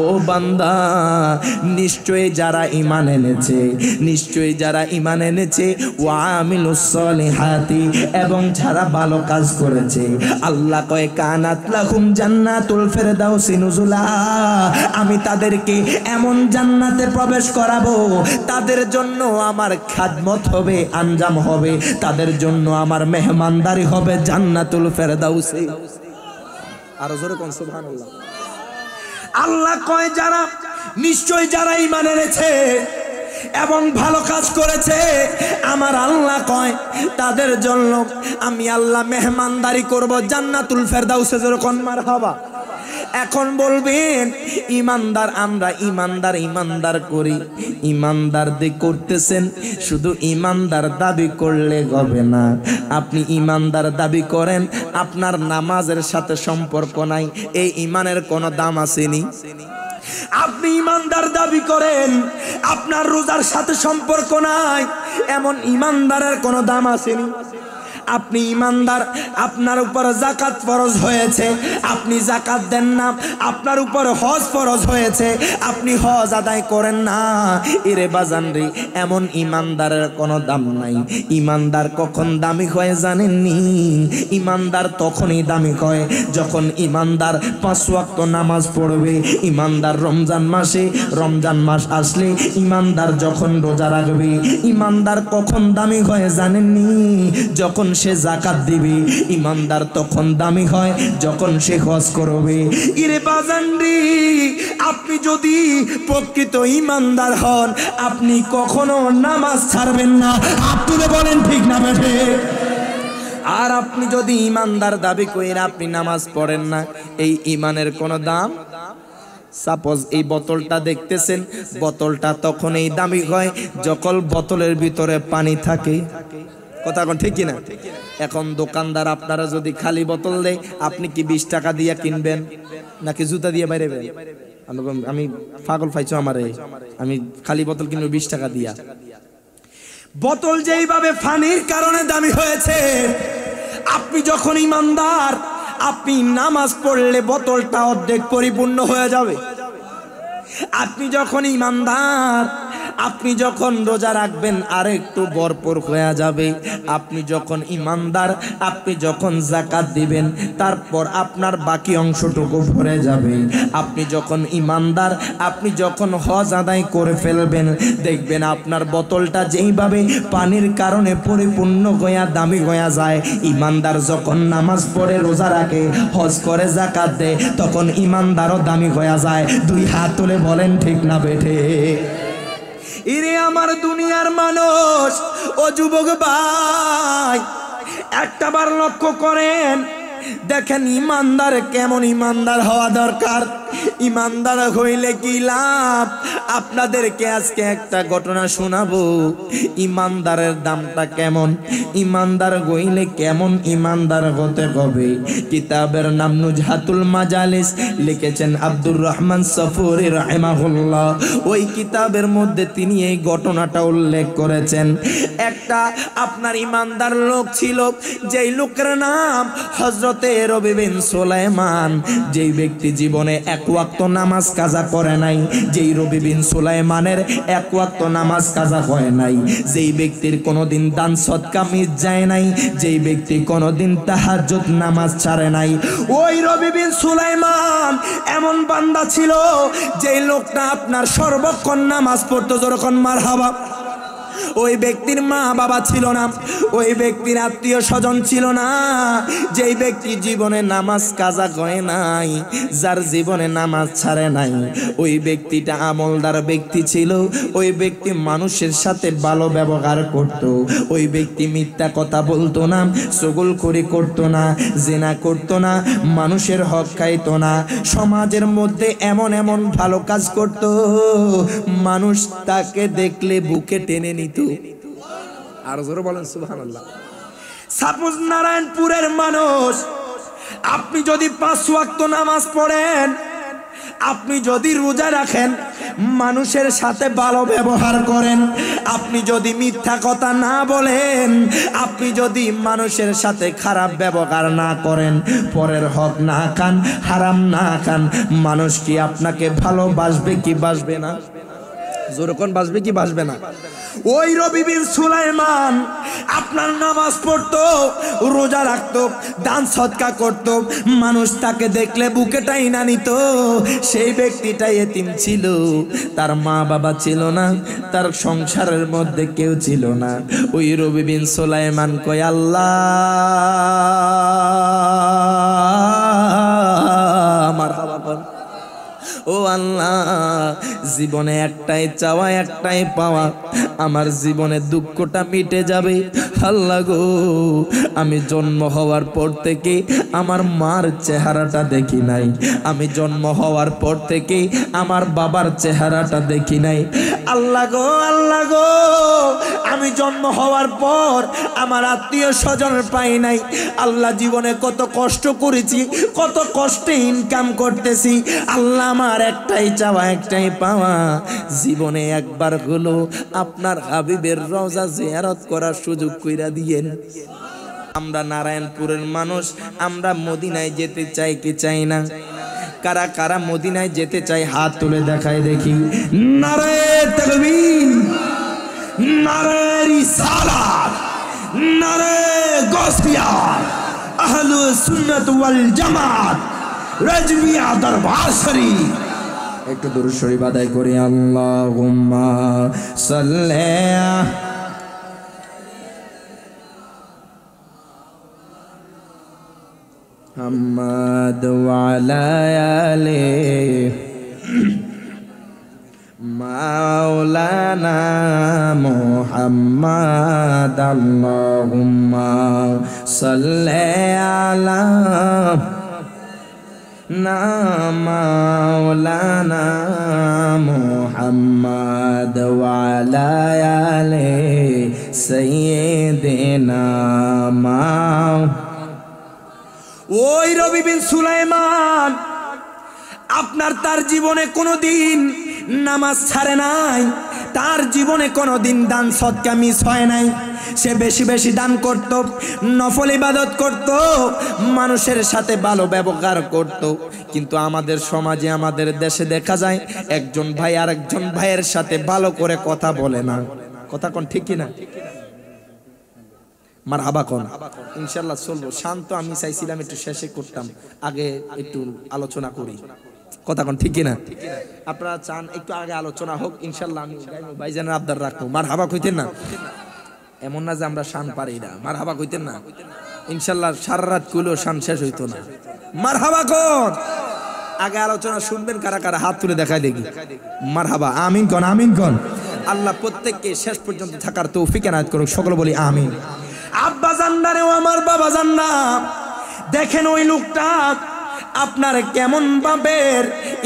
ও বান্দা, নিশ্চয়ই যারা ঈমান এনেছে ওয়া আমিলুস সলিহাতি, এবং যারা ভালো কাজ করেছে, আল্লাহ কয় কানাত লাহুম জান্নাতুল ফিরদাউসি নুজুলা। আমি তাদেরকে এমন জান্নাতে প্রবেশ করাবো, তাদের জন্য আমার খাদমত হবে, আঞ্জাম হবে, তাদের জন্য আমার মেহমানদারি হবে জান্নাতুল ফিরদাউসে। আর জোরে কোন সুবহানাল্লাহ। আল্লাহ কয় যারা, নিশ্চয় যারা ঈমান এনেছে এবং ভালো কাজ করেছে, আমার আল্লাহ কয় তাদের জন্য আমি আল্লাহ মেহমানদারি করব জান্নাতুল ফেরদাউসে। যেরকম মারহাবা। এখন বলবেন ইমানদার, আমরা ইমানদার করি, ইমানদার দিয়ে করতেছেন, শুধু ইমানদার দাবি করলে হবে না। আপনি ইমানদার দাবি করেন, আপনার নামাজের সাথে সম্পর্ক নাই, এই ইমানের কোনো দাম আসেনি। আপনি ইমানদার দাবি করেন, আপনার রোজার সাথে সম্পর্ক নাই, এমন ইমানদারের কোনো দাম আসেনি। আপনি ইমানদার, আপনার উপর যাকাত ফরজ হয়েছে, আপনি যাকাত দেন না। আপনার উপর হজ ফরজ হয়েছে, আপনি হজ আদায় করেন না। এরে বাজান রে, এমন ইমানদারের কোনো দাম নাই। ইমানদার কখন দামি হয় জানেননি? ইমানদার তখনই দামি হয় যখন ইমানদার 5 ওয়াক্ত নামাজ পড়বে। ইমানদার রমজান মাস আসলে ইমানদার যখন রোজা রাখবে। ইমানদার কখন দামি হয় জানেননি? যখন সে যাকাত দিবে। ইমানদার তখন দামি হয় যখন সে হজ করবে। ইরে বাজান রে, আপনি যদি প্রকৃত ইমানদার হন, আপনি কখনো নামাজ ছাড়বেন না। আপনি বলেন ঠিক না বেঠে? আর আপনি যদি ইমানদার দাবি করেন আপনি নামাজ পড়েন না, এই ইমানের কোনো দাম। সাপোজ এই বোতলটা দেখতেছেন, বোতলটা তখন এই দামি হয় যখন বোতলের ভিতরে পানি থাকে। কথা কোন ঠিক কিনা? এখন দোকানদার আপনারা যদি খালি বোতল দেয়, আপনি কি 20 টাকা দিয়ে কিনবেন নাকি জুতা দিয়ে বাইরেবেন? আমি পাগল পাইছো আমারে, আমি খালি বোতল কিনবো 20 টাকা দিয়া। বোতল যেইভাবে পানির কারণে দামি হয়েছে, আপনি যখন ইমানদার, আপনি নামাজ পড়লে বোতলটা অর্ধেক পরিপূর্ণ হয়ে যাবে। আপনি যখন ইমানদার, আপনি যখন রোজা রাখবেন আর একটু ভরপুর হয়ে যাবে। আপনি যখন ইমানদার, আপনি যখন যাকাত দিবেন, তারপর আপনার বাকি অংশটুকু ভরে যাবে। আপনি যখন ইমানদার, আপনি যখন হজ আদায় করে ফেলবেন, দেখবেন আপনার বোতলটা যেইভাবে পানির কারণে পরিপূর্ণ হইয়া দামি হইয়া যায়। ইমানদার যখন নামাজ পড়ে, রোজা রাখে, হজ করে, যাকাত দেয়, তখন ইমানদারও দামি হইয়া যায়। 2 হাত তুলে বলেন ঠিক না বেঠে? ইরে আমার দুনিয়ার মানুষ, ও যুবক ভাই, একটাবার লক্ষ্য করেন, দেখেন ইমানদার কেমন ইমানদার হওয়া দরকার। ইমানদার হইলে কি লাভ? আপনাদেরকে আজকে একটা ঘটনা শোনাবো। ইমানদারের দামটা কেমন, ইমানদার হইলে কেমন ইমানদার হতে হবে। কিতাবের নাম নুজহাতুল মাজালিস, লিখেছেন আব্দুর রহমান সফুরি রাহিমাহুল্লাহ। ওই কিতাবের মধ্যে তিনি এই ঘটনাটা উল্লেখ করেছেন। একটা আপনার ইমানদার লোক ছিল, যেই লোকের নাম হযরতে রবি বিন সুলাইমান। যেই ব্যক্তি জীবনে 1 ওয়াক্ত নামাজ কাজা করে নাই, যেই রবি বিন সুলাইমানের 1 ওয়াক্ত নামাজ কাজা হয় নাই, যেই ব্যক্তির কোনোদিন দান সদকা মিস যায় নাই, যেই ব্যক্তি কোনোদিন তাহাজ্জুদ নামাজ ছাড়ে নাই, ওই রবি বিন সুলাইমান এমন বান্দা ছিল, যেই লোকটা আপনার সর্বক্ষণ নামাজ পড়তো। যখন মারহাবা। ওই ব্যক্তির মা বাবা ছিল না, ওই ব্যক্তির আত্মীয় স্বজন ছিল না। যেই ব্যক্তি জীবনে নামাজ কাজা করে নাই, যার জীবনে নামাজ ছাড়ে নাই, ওই ব্যক্তিটা আমলদার ব্যক্তি ছিল। ওই ব্যক্তি মানুষের সাথে ভালো ব্যবহার করত। ওই ব্যক্তি মিথ্যা কথা বলতো না, চুগলখড়ি করতো না, জিনা করতো না, মানুষের হক খাইতো না। সমাজের মধ্যে এমন এমন ভালো কাজ করত, মানুষ তাকে দেখলে বুকে টেনে নিত। আর জোরে বলেন সুবহানাল্লাহ। সাপোজ নারায়ণপুরের মানুষ, আপনি যদি 5 ওয়াক্ত নামাজ পড়েন, আপনি যদি রোজা রাখেন, মানুষের সাথে ভালো ব্যবহার করেন, আপনি যদি মিথ্যা কথা না বলেন, আপনি যদি মানুষের সাথে খারাপ ব্যবহার না করেন, পরের হক না খান, হারাম না খান, মানুষ কি আপনাকে ভালোবাসবে কি বাসবে না? জোরকন বাসবে কি বাসবে না? ওই রবি বিন সুলাইমান আপনার নামাজ পড়তো, রোজা রাখতো, দান সদকা করতো, মানুষ তাকে দেখলে বুকে টাইনা নিত। সেই ব্যক্তিটা এতিম ছিল, তার মা বাবা ছিল না, তার সংসারের মধ্যে কেউ ছিল না। ওই রবি বিন সুলাইমান কয়, আল্লাহ মারহাবা কর। ও আল্লাহ, জীবনে একটাই চাওয়া, একটাই পাওয়া, আমার জীবনে দুঃখটা মিটে যাবে। আল্লাহ গো, আমি জন্ম হওয়ার পর থেকে আমার মার চেহারাটা দেখি নাই, আমি জন্ম হওয়ার পর থেকে আমার বাবার চেহারাটা দেখি নাই। আল্লাহ গো, আল্লাহ গো, আমি জন্ম হওয়ার পর আমার আত্মীয় স্বজন পাই নাই। আল্লাহ, জীবনে কত কষ্ট করেছি, কত কষ্টে ইনকাম করতেছি। আল্লাহ, আমার একটাই চাওয়া, একটাই পাওয়া, জীবনে একবার হলো আপনার হাবিবের রওজা জিয়ারত করার সুযোগ কইরা দিয়েন। আমরা নারায়ণপুরের মানুষ, আমরা মদিনায় যেতে চাই কি চাই না? কারা কারা মদিনায় যেতে চাই হাত তুলে দেখায় দেখি। নারে তাকবীর, নারে রিসালাত, নারে গাউসিয়া, আহলুস সুন্নাত ওয়াল জামাত, রাজবিয়া দরবার শরীফ। একটু দুরূদ শরীফ আদায় করি। আল্লাহুম্মা সাল্লি محمد وعلى آله مولانا محمد اللهم صل على مولانا محمد وعلى آله سيدنا ওই রবি বিন সুলাইমান আপনার তার জীবনে কোনোদিন নামাজ ছাড়ে নাই, তার জীবনে কোনোদিন দান সদকা মিস হয় নাই। সে বেশি বেশি দান করত, নফল ইবাদত করত, মানুষের সাথে ভালো ব্যবহার করত। কিন্তু আমাদের সমাজে, আমাদের দেশে দেখা যায় একজন ভাই আরেকজন ভাইয়ের সাথে ভালো করে কথা বলে না। কথা কোন ঠিক কিনা? মারহাবা কোন? ইনশাআল্লাহ চলবো। শান্ত আমি চাইছিলাম একটু শেষে করতাম, আগে একটু আলোচনা করি। কথা কোন ঠিক কিনা? আপনারা চান একটু আগে আলোচনা হোক, ইনশাআল্লাহ আমি ভাইজানের আবদার রাখবো। মারহাবা কইতেন না? এমন না যে আমরা শান পারি না। মারহাবা কইতেন না? ইনশাআল্লাহ সারা রাত কইলেও শান শেষ হইতো না। মারহাবা কোন? আগে আলোচনা শুনবেন কারা কারা হাত তুলে দেখায় দেখি। মারহাবা। আমিন কোন? আমিন কোন? আল্লাহ প্রত্যেককে শেষ পর্যন্ত থাকার তৌফিক এনায়েত করুক। সকলে বলি আমিন। আব্বা জান্নারে ও আমার বাবা জান্না, দেখেন ওই লোকটা আপনার কেমন মাপের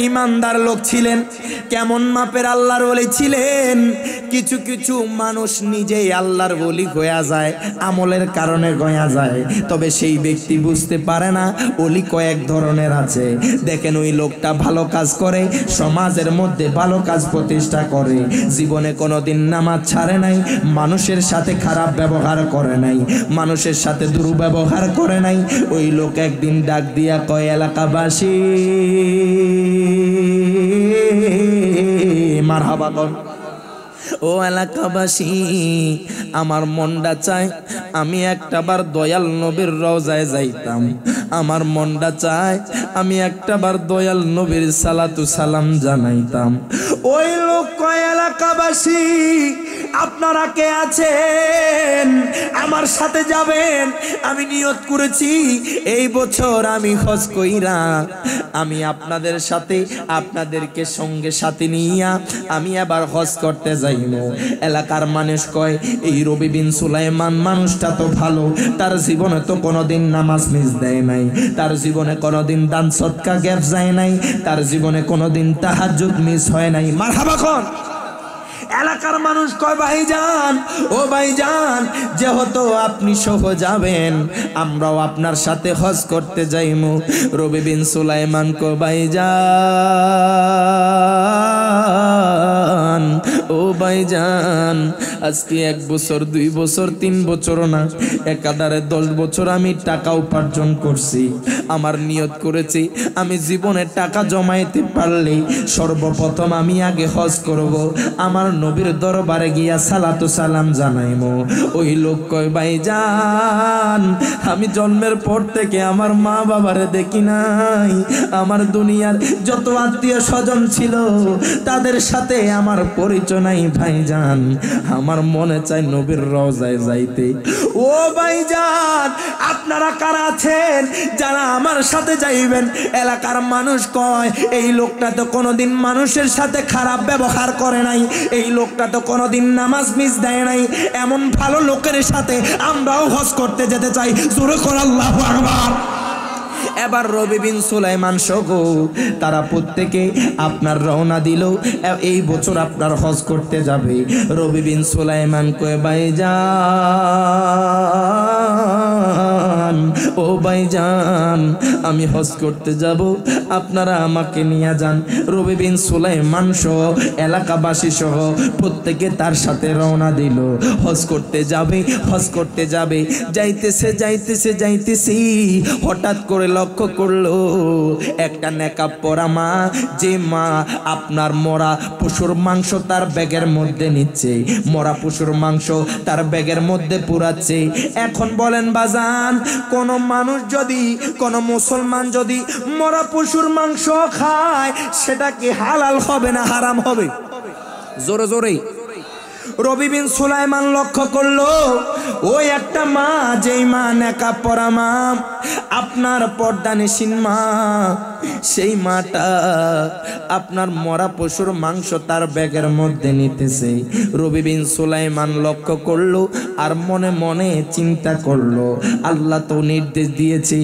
ইমানদার লোক ছিলেন, কেমন মাপের আল্লাহর ওলি ছিলেন। কিছু কিছু মানুষ নিজেই আল্লাহর ওলি হয়ে যায়, আমলের কারণে গয়া যায়, তবে সেই ব্যক্তি বুঝতে পারে না ওলি কয়েক ধরনের আছে। দেখেন ওই লোকটা ভালো কাজ করে, সমাজের মধ্যে ভালো কাজ প্রতিষ্ঠা করে, জীবনে কোনোদিন নামাজ ছাড়ে নাই, মানুষের সাথে খারাপ ব্যবহার করে নাই, মানুষের সাথে দুর্ব্যবহার করে নাই। ওই লোক একদিন ডাক দিয়া কয়, এলাকাবাসী মারহাবা বল। ও এলাকাবাসী, আমার মনটা চায় আমি একটাবার দয়াল নবীর রওজায় যাইতাম। আমার মনটা চায় আমি একটাবার দয়াল নবীর সালাতু সালাম জানাইতাম। ওই লোক কয়, এলাকাবাসী আপনারা কে আছেন আমার সাথে যাবেন? আমি নিয়ত করেছি এই বছর আমি হজ কইরা আমি আপনাদের সাথে, আপনাদেরকে সঙ্গে সাথে নিয়া আমি আবার হজ করতে যাইব। এলাকার মানুষ কয়, এই রবি বিন সুলাইমান মানুষটা তো ভালো, তার জীবনে তো কোনোদিন নামাজ মিস দেয় নাই, তার জীবনে কোনোদিন দান সদকা গ্যাপ যায় নাই, তার জীবনে কোনোদিন তাহাজ্জুদ মিস হয় নাই। মারহাবা কোন? এলাকার মানুষ কয়, ভাইজান ও ভাইজান, যেহেতু আপনি সহ যাবেন আমরাও আপনার সাথে হজ করতে যাইমু। রবি বিন সুলাইমান কয়, ভাইজান ও ভাইজান, আজকে 1 বছর 2 বছর 3 বছর না, একাধারে 10 বছর আমি টাকা উপার্জন করছি। আমার নিয়ত করেছি আমি জীবনে টাকা জমাইতে পারলে সর্বপ্রথম আমি আগে হজ করব, আমার নবীর দরবারে গিয়া সালাতু সালাম জানাইমু। ওই লোক কয়, ভাইজান আমি জন্মের পর থেকে আমার মা বাবারে দেখি নাই, আমার দুনিয়ার যত আত্মীয় স্বজন ছিল তাদের সাথে আমার পরিচয় নাই ভাইজান, আমার মনে চায় নবীর রওজায় যাইতে। ও ভাইজান আপনারা কারা আছেন যারা আমার সাথে যাইবেন? এলাকার মানুষ কয়, এই লোকটা তো কোনোদিন মানুষের সাথে খারাপ ব্যবহার করে নাই, এই লোকটা তো কোনোদিন নামাজ মিস দেয় নাই, এমন ভালো লোকের সাথে আমরাও হজ করতে যেতে চাই। জোরে কর আল্লাহু আকবার। এবার রবি বিন সুলাইমান সহ তারা প্রত্যেকে আপনার রওনা দিল, এই বছর আপনার হজ করতে যাবে। রবি বিন সুলাইমান কয়, ভাইজান ভাইজান, ও ভাইজান, আমি হজ করতে যাব, আপনারা আমাকে নিয়ে যান। রবি বিন সুলাইমান সহ এলাকাবাসী সহ প্রত্যেকে তার সাথে রওনা দিল। হজ করতে যাবে, হজ করতে যাবে। যাইতেছে যাইতেছে যাইতেছি, হঠাৎ করে লক্ষ্য করলো একটা নেকাব পরা মা, যে মা আপনার মরা পশুর মাংস তার ব্যাগের মধ্যে নিচ্ছে, মরা পশুর মাংস তার ব্যাগের মধ্যে পুরাচ্ছে। এখন বলেন বাজান, কোন মানুষ যদি, কোন মুসলমান যদি মরা পশুর মাংস খায়, সেটা কি হালাল হবে না হারাম হবে? জোরে জোরে। রবি বিন সুলাইমান লক্ষ্য করলো ওই একটা মা, যেই মা নেকাব পরা মা, আপনার পর্দানিসীন মা, সেই মাটা আপনার মরা পশুর মাংস তার ব্যাগের মধ্যে নিতেছে। রবি বিন সুলাইমান লক্ষ্য করলো আর মনে মনে চিন্তা করলো, আল্লাহ তো নির্দেশ দিয়েছে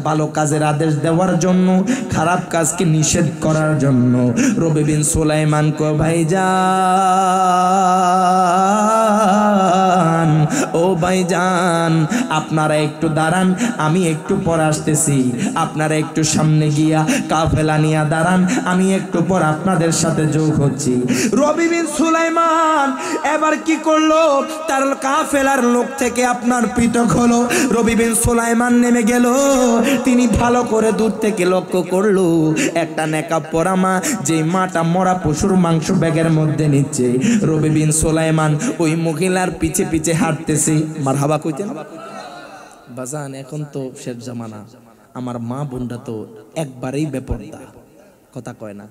ভালো কাজের আদেশ দেওয়ার জন্য, খারাপ কাজকে নিষেধ করার জন্য। রবি বিন সুলাইমান কো ভাইজান, ও ভাইজান, আপনারা একটু দাঁড়ান, আমি একটু পর আসতেছি। আপনারা একটু সামনে গিয়া কাফেলা নিয়ে দাঁড়ান, আমি একটু পর আপনাদের সাথে যোগ হচ্ছি। রবি বিন সুলাইমান এবার কি করলো, তার কাফেলার লোক থেকে আপনার পৃথক হলো। রবি বিন সুলাইমান নেমে গেল। তিনি ভালো করে দূর থেকে লক্ষ্য করলো একটা নেকাব পরা মা, যে মাটা মরা পশুর মাংস ব্যাগের মধ্যে নিচ্ছে। রবি বিন সুলাইমান ওই মহিলার পিছে পিছে হাঁটতেছে। মারহাবা কইতেন বাজান, এখন তো শেষ জামানা, আমার মা বোনরা তো একবারেই বেপরদা, কথা কয় না।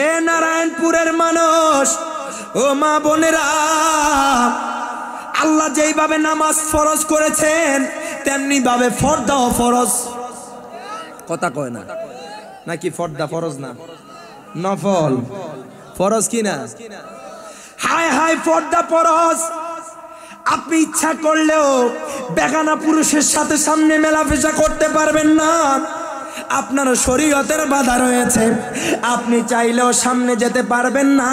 এ নারায়ণপুরের মানুষ, ও মা বোনেরা, আল্লাহ যেইভাবে নামাজ ফরজ করেছেন তেমনি ভাবে ফরদাও ফরজ, কথা কয় না নাকি? ফরদা ফরজ না, নফল ফরজ কি না? হায় হায়, ফরদা ফরজ। আপনি ইচ্ছা করলেও বেগানা পুরুষের সাথে সামনে মেলামেশা করতে পারবেন না, আপনার শরীয়তের বাধা রয়েছে। আপনি চাইলেও সামনে যেতে পারবেন না।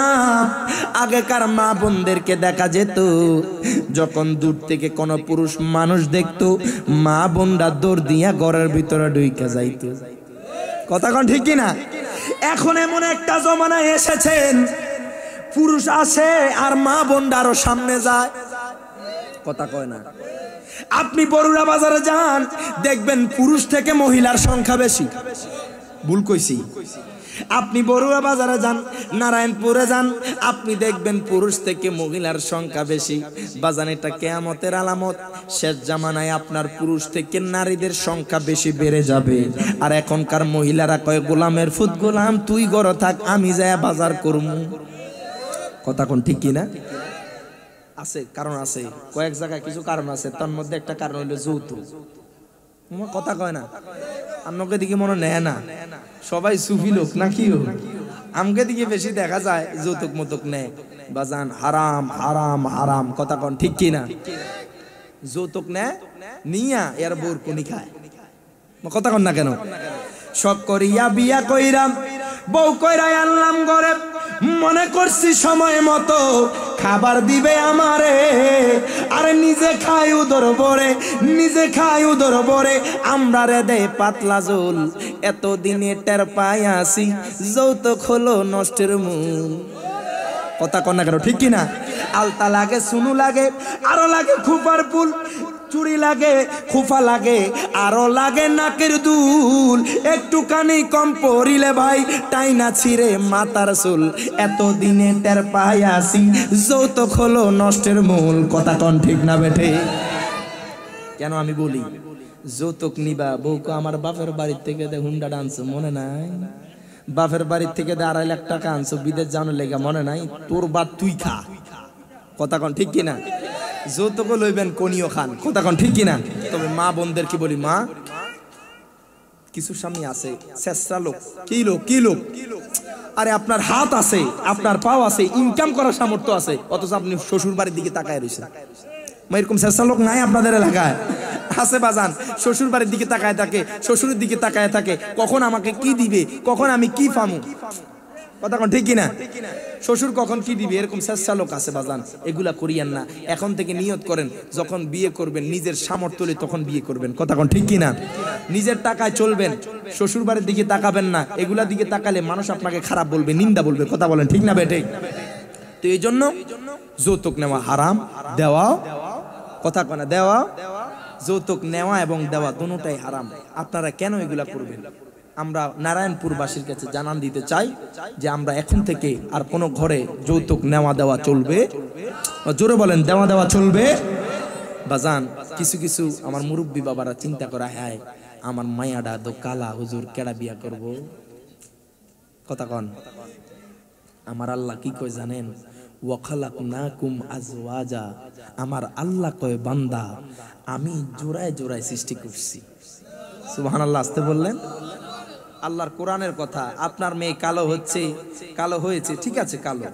আগেকার মা বোনদেরকে দেখা যেত, যখন দূর থেকে কোনো পুরুষ মানুষ দেখতো, মা বোনরা দৌড় দিয়া ঘরের ভিতরে ঢুইকা যাইত, কথা কোন ঠিক কিনা? এখন এমন একটা জমানা এসেছেন, পুরুষ আসে আর মা বোনরা আরো সামনে যায়, কথা কয় না। আপনি বরুড়া বাজারে যান, দেখবেন পুরুষ থেকে মহিলার সংখ্যা বেশি। ভুল কইছি? আপনি বরুড়া বাজারে যান, নারায়ণপুরে যান, আপনি দেখবেন পুরুষ থেকে মহিলার সংখ্যা বেশি। বাজান, এটা কিয়ামতের আলামত। শেষ জামানায় আপনার পুরুষ থেকে নারীদের সংখ্যা বেশি বেড়ে যাবে। আর এখনকার মহিলারা কয়, গোলামের ফুত গোলাম, তুই ঘরে থাক, আমি যায়া বাজার করবো, কথা কোন ঠিক কিনা? আছে কারণ আছে, কয়েক জায়গায় কিছু কারণ আছে, তার মধ্যে একটা কারণ হইলো যৌতুক। কথা কয় না, আমাকে দিকে মনে নেয় না, সবাই সুফি লোক নাকি? আমকে দিকে বেশি দেখা যায় যৌতুক মতুক নেয়। বাজান, হারাম হারাম হারাম, কথা কন ঠিক কিনা? যৌতুক নেয় নিয়া এর বউর কোনি খায়, কথা কন না কেন? শখ করিয়া বিয়া কইরাম, বউ কইরা আনলাম ঘরে, মনে করছি সময় মতো খাবার দিবে আমারে, আরে নিজে খাই উদর ভরে, নিজে খাই উদর ভরে, আমরা রে দে পাতলা জোল, এতদিনে টের পাই আসি যৌতুক হলো নষ্টের মূল, কথা কন না কেন ঠিক কিনা? আলতা লাগে, সুনু লাগে, আরো লাগে খুপার ফুল, চুড়ি লাগে, খুফা লাগে, আরো লাগে নাকের দুল, একটুখানি কম পড়িলে ভাই টাইনা ছিঁড়ে মাথার চুল, এতদিনে টের পাই আসি যৌতুক হলো নষ্টের মূল, কথা কন ঠিক না বেঠে? কেন আমি বলি যৌতুক নিবা, বউকে আমার বাপের বাড়ির থেকে হুন্ডা আনছো মনে নাই? বাপের বাড়ির থেকে 2.5 লাখ টাকা আনছো বিদেশ জানো লেগা মনে নাই? তোর বাদ তুই খা, কথা কন ঠিক কিনা? যৌতুক লইবেন কোনিও খান, কথা কন ঠিক কিনা? তবে মা বোনদের কি বলি, মা কিছু স্বামী আছে শেষরা লোক, কি লোক কি লোক, আরে আপনার হাত আছে, আপনার পাও আছে, ইনকাম করার সামর্থ্য আছে, অথচ আপনি শ্বশুর বাড়ির দিকে তাকায় রয়েছেন। এরকম শেষরা লোক নাই আপনাদের এলাকায়? আছে বাজান, শ্বশুর বাড়ির দিকে তাকায় থাকে, শ্বশুরের দিকে তাকায় থাকে, কখন আমাকে কি দিবে, কখন আমি কি পামু, কথা কোন ঠিক কিনা? শ্বশুর কখন কি দিবে এরকম চেষ্টা লোক আছে বাজান, এগুলা করিয়েন না। এখন থেকে নিয়ত করেন যখন বিয়ে করবেন নিজের সামর্থ্য হলে তখন বিয়ে করবেন। কথা কোন ঠিক কিনা? নিজের টাকায় চলবেন, শ্বশুর বাড়ির দিকে তাকাবেন না। এগুলা দিকে তাকালে মানুষ আপনাকে খারাপ বলবে, নিন্দা বলবে। কথা বলেন ঠিক না বেটে? তো এই জন্য যৌতুক নেওয়া হারাম, দেওয়া, কথা কনা, দেওয়া, যৌতুক নেওয়া এবং দেওয়া দুটোটাই হারাম। আপনারা কেন এগুলা করবেন? আমরা নারায়ণপুরবাসীর কাছে জানান দিতে চাই যে আমরা এখন থেকে আর কোনো ঘরে যৌতুক নেওয়া দেওয়া চলবে, জোরে বলেন, দেওয়া দেওয়া চলবে বাজান। কিছু কিছু আমার মুরব্বী বাবারা চিন্তা করা, হ্যাঁ আমার মায়াডা তো কালা, হুজুর কেডা বিয়া করব? কথা কন। আমার আল্লাহ কি কয় জানেন? ওয়াখালাকনাকুম আজওয়াজা, আমার আল্লাহ কয় বান্দা আমি জোড়ায় জোড়ায় সৃষ্টি করছি। সুবহানাল্লাহ, আসতে বললেন। আল্লাহর কোরআনের কথা। আপনার মেয়ে কালো হচ্ছে, কালো হয়েছে, ঠিক আছে কালো,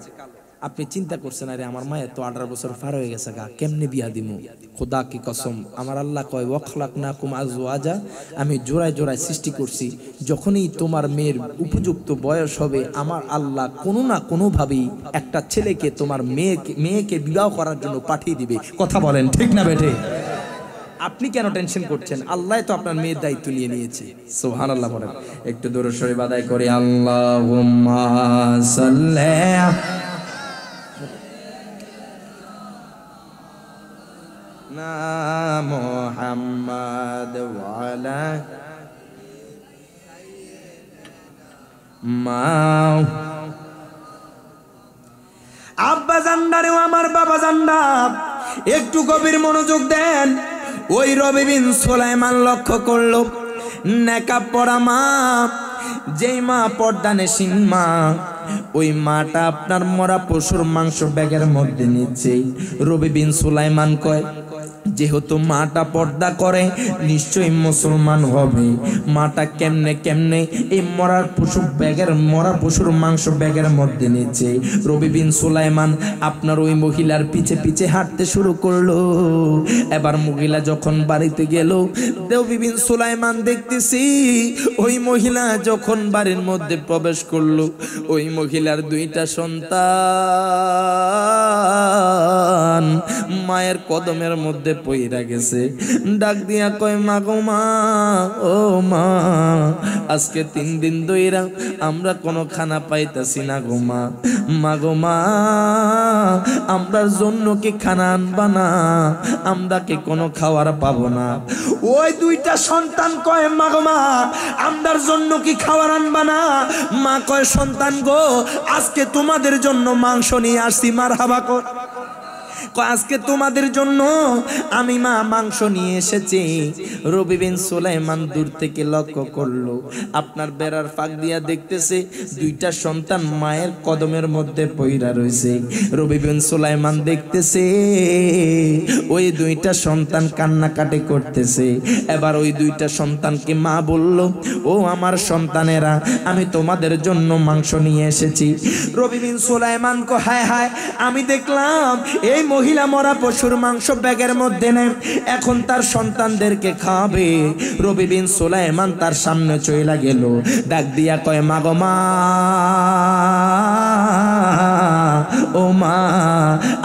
আপনি চিন্তা করছেন আরে আমার মায়ের তো 18 বছর পার হয়ে গেছে গা, কেমনে বিয়া দিমু? খোদা কি কসম, আমার আল্লাহ কয় ওয়াখালাকনাকুম আজওয়াজা, আমি জোড়ায় জোড়ায় সৃষ্টি করছি। যখনই তোমার মেয়ের উপযুক্ত বয়স হবে আমার আল্লাহ কোনো না কোনো ভাবেই একটা ছেলেকে তোমার মেয়েকে বিবাহ করার জন্য পাঠিয়ে দিবে। কথা বলেন ঠিক না বেটে? আপনি কেন টেনশন করছেন? আল্লাহ তো আপনার মেয়ের দায়িত্ব নিয়ে নিয়েছে। সুবহানাল্লাহ বলেন। একটু দরুদ শরীফ আদায় করি। আল্লাহুম্মা সাল্লি না মুহাম্মাদ ওয়া আলা মা। আব্বা জান্ডারে আমার বাবা জান্ডা, একটু গভীর মনোযোগ দেন। ওই রবি বিন সুলাইমান লক্ষ্য করলো নেকাব পরা মা, যেই মা পর্দানেশীন মা, ওই মাটা আপনার মরা পশুর মাংস ব্যাগের মধ্যে নিচ্ছে। রবি বিন সুলাইমান কয় যেহেতু মাটা পর্দা করে নিশ্চয়ই মুসলমান হবে। মাটা কেমনে কেমনে এই মরা পশুর মাংস ব্যাগের মধ্যে নিচ্ছে। রবি বিন সুলাইমান আপনার ওই মহিলার পিছে পিছে হাঁটতে শুরু করলো। এবার মহিলা যখন বাড়িতে গেল, রবি বিন সুলাইমান দেখতেছি ওই মহিলা যখন বাড়ির মধ্যে প্রবেশ করলো, ওই মহিলার 2টা সন্তান মায়ের কদমের মধ্যে পইরা গেছে। ডাক দিয়া কয় মা গো মা, ও মা, আজকে 3 দিন ধইরা আমরা কোনো খানা পাইতাছি না গো মা। মা গো মা, আমরার জন্য কি খানা আনবা না? আমরা কি কোনো খাওয়ার পাবো না? ওই 2টা সন্তান কয় মা গো মা, আমরার জন্য কি খাওয়ার আনবা না? মা কয় সন্তান গো, আজকে তোমাদের জন্য মাংস নিয়ে আসছি। মারহাবা কর। আজকে তোমাদের জন্য আমি মা মাংস নিয়ে এসেছি। রবি বিন সুলাইমান দূর থেকে লক্ষ্য করলো, আপনার বেড়ার ফাঁক দিয়া দেখতেছে 2টা সন্তান মায়ের কদমের মধ্যে পইরা রয়েছে। রবি বিন সুলাইমান দেখতেছে ওই 2টা সন্তান কান্নাকাটি করতেছে। এবার ওই 2টা সন্তানকে মা বলল, ও আমার সন্তানেরা, আমি তোমাদের জন্য মাংস নিয়ে এসেছি। রবি বিন সুলাইমান কো হায় হায়, আমি দেখলাম এই মহিলা মরা পশুর মাংস ব্যাগের মধ্যে নেই, এখন তার সন্তানদেরকে খাবে। রবি বিন সুলাইমান তার সামনে চইলা গেল, ডাক দিয়া কয় মা গো মা, ও মা,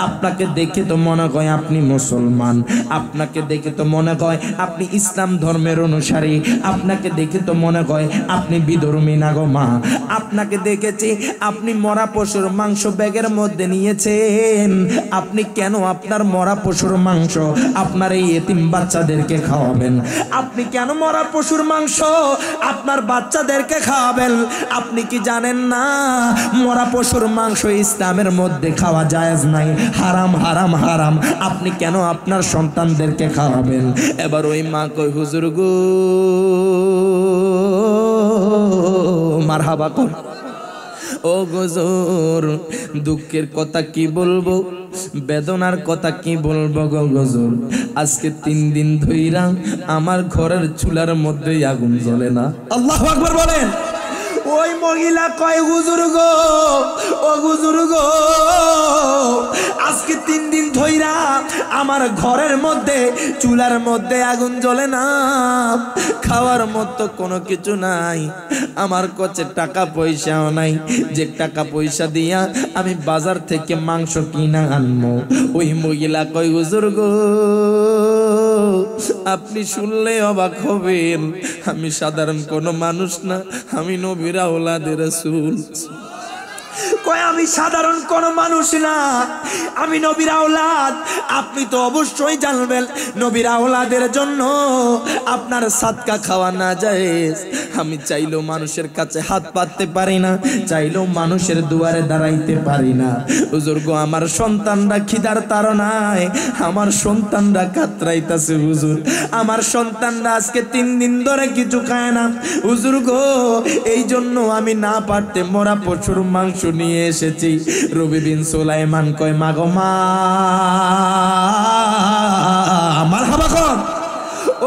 আপনাকে দেখে তো মনে হয় আপনি মুসলমান, আপনাকে দেখে তো মনে হয় আপনি ইসলাম ধর্মের অনুসারী, আপনাকে দেখে তো মনে হয় আপনি বিধর্মী না গো মা। আপনাকে দেখেছি আপনি মরা পশুর মাংস ব্যাগের মধ্যে নিয়েছেন, আপনি কেন আপনার মরা পশুর মাংস আপনার এই এতিম বাচ্চাদেরকে খাওয়াবেন? আপনি কেন মরা পশুর মাংস আপনার বাচ্চাদেরকে খাওয়াবেন? আপনি কি জানেন না মরা পশুর মাংস ইসলামের মধ্যে খাওয়া জায়েজ নাই, হারাম হারাম হারাম। আপনি কেন আপনার সন্তানদেরকে খাওয়াবেন? এবার ওই মা কই হুজুর গো, মারহাবা কর। ও হুজুর, দুঃখের কথা কি বলবো, বেদনার কথা কি বলবো গো হুজুর, আজকে 3 দিন ধইরা আমার ঘরের চুলার মধ্যে আগুন জ্বলে না। আল্লাহু আকবার বলেন। ওই মহিলা কয় হুজুর গো, ও হুজুর গো, আজকে 3 দিন ধইরা আমার ঘরের মধ্যে চুলার মধ্যে আগুন জ্বলে না, খাওয়ার মতো কোনো কিছু নাই, আমার কাছে টাকা পয়সাও নাই যে টাকা পয়সা দিয়া আমি বাজার থেকে মাংস কিনা আনবো। ওই মহিলা কই হুজুর গো, আপনি শুনলে অবাক হবেন, আমি সাধারণ কোনো মানুষ না, আমি নবীর আওলাদের রাসূল। কয় আমি সাধারণ কোন মানুষ না, আমি নবীর আওলাদ। আপনি তো অবশ্যই জানবেন নবীর আওলাদের জন্য আপনার সাদকা খাওয়া না জায়েজ। আমি চাইলেও মানুষের কাছে হাত পাততে পারি না, চাইলেও মানুষের দুয়ারে দাঁড়াইতে পারি না। হুজুর গো, আমার সন্তানরা খিদার তাড়নায়, আমার সন্তানরা কাতরাইতাছে হুজুর, আমার সন্তানরা আজকে 3 দিন ধরে কিছু খায় না হুজুর গো। এই জন্য আমি না পারতে মরা পশুর মাংস নিয়ে এসেছি। রবি বিন সুলাইমান কয় মাগো মা, মারহাবা কর,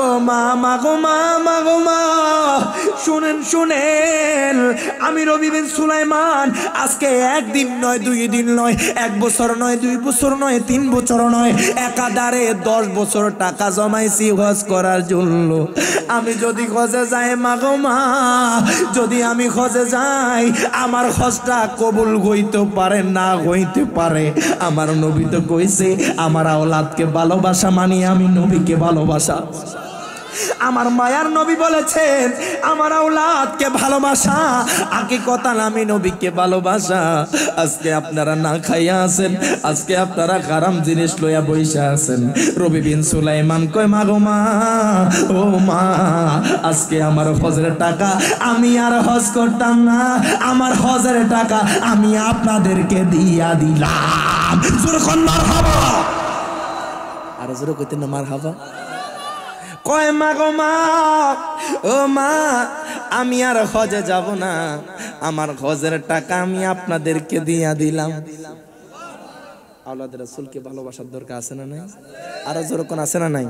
ও মা, মাগো মা, মাগো মা, শুনেন শুনেন, আমি রবি বিন সুলাইমান আজকে 1 দিন নয় 2 দিন নয়, 1 বছর নয় 2 বছর নয় 3 বছর নয়, একাধারে 10 বছর টাকা জমাইছি হজ করার জন্য। আমি যদি হজে যাই মাগো মা, যদি আমি হজে যাই, আমার হজটা কবুল হইতে পারে না হইতে পারে। আমার নবী তো কইছে আমার আওলাদকে ভালোবাসা মানে আমি নবীকে ভালোবাসা। আমার মায়ার নবী বলেছেন আমার আওলাদকে ভালোবাসা, আগে কথা আমি নবীকে ভালোবাসা। আজকে আপনারা না খাইয়া আছেন, আজকে আপনারা হারাম জিনিস লইয়া বইসা আছেন। রবি বিন সুলাইমান কয় মাগো মা, ও মা, আজকে আমার হজের টাকা আমি আর হজ করতাম না, আমার হজের টাকা আমি আপনাদেরকে দিয়া দিলাম। জোরে কোন মারহাবা, আর জোরে কইতেন না মারহাবা। কয় মাগো মা, ও মা, আমি আর হজে যাব না, আমার হজের টাকা আমি আপনাদেরকে দিয়া দিলাম। আওলাদের রাসূলকে ভালোবাসার দরকার আছে না নাই? আর জোরে কোন আছে না নাই?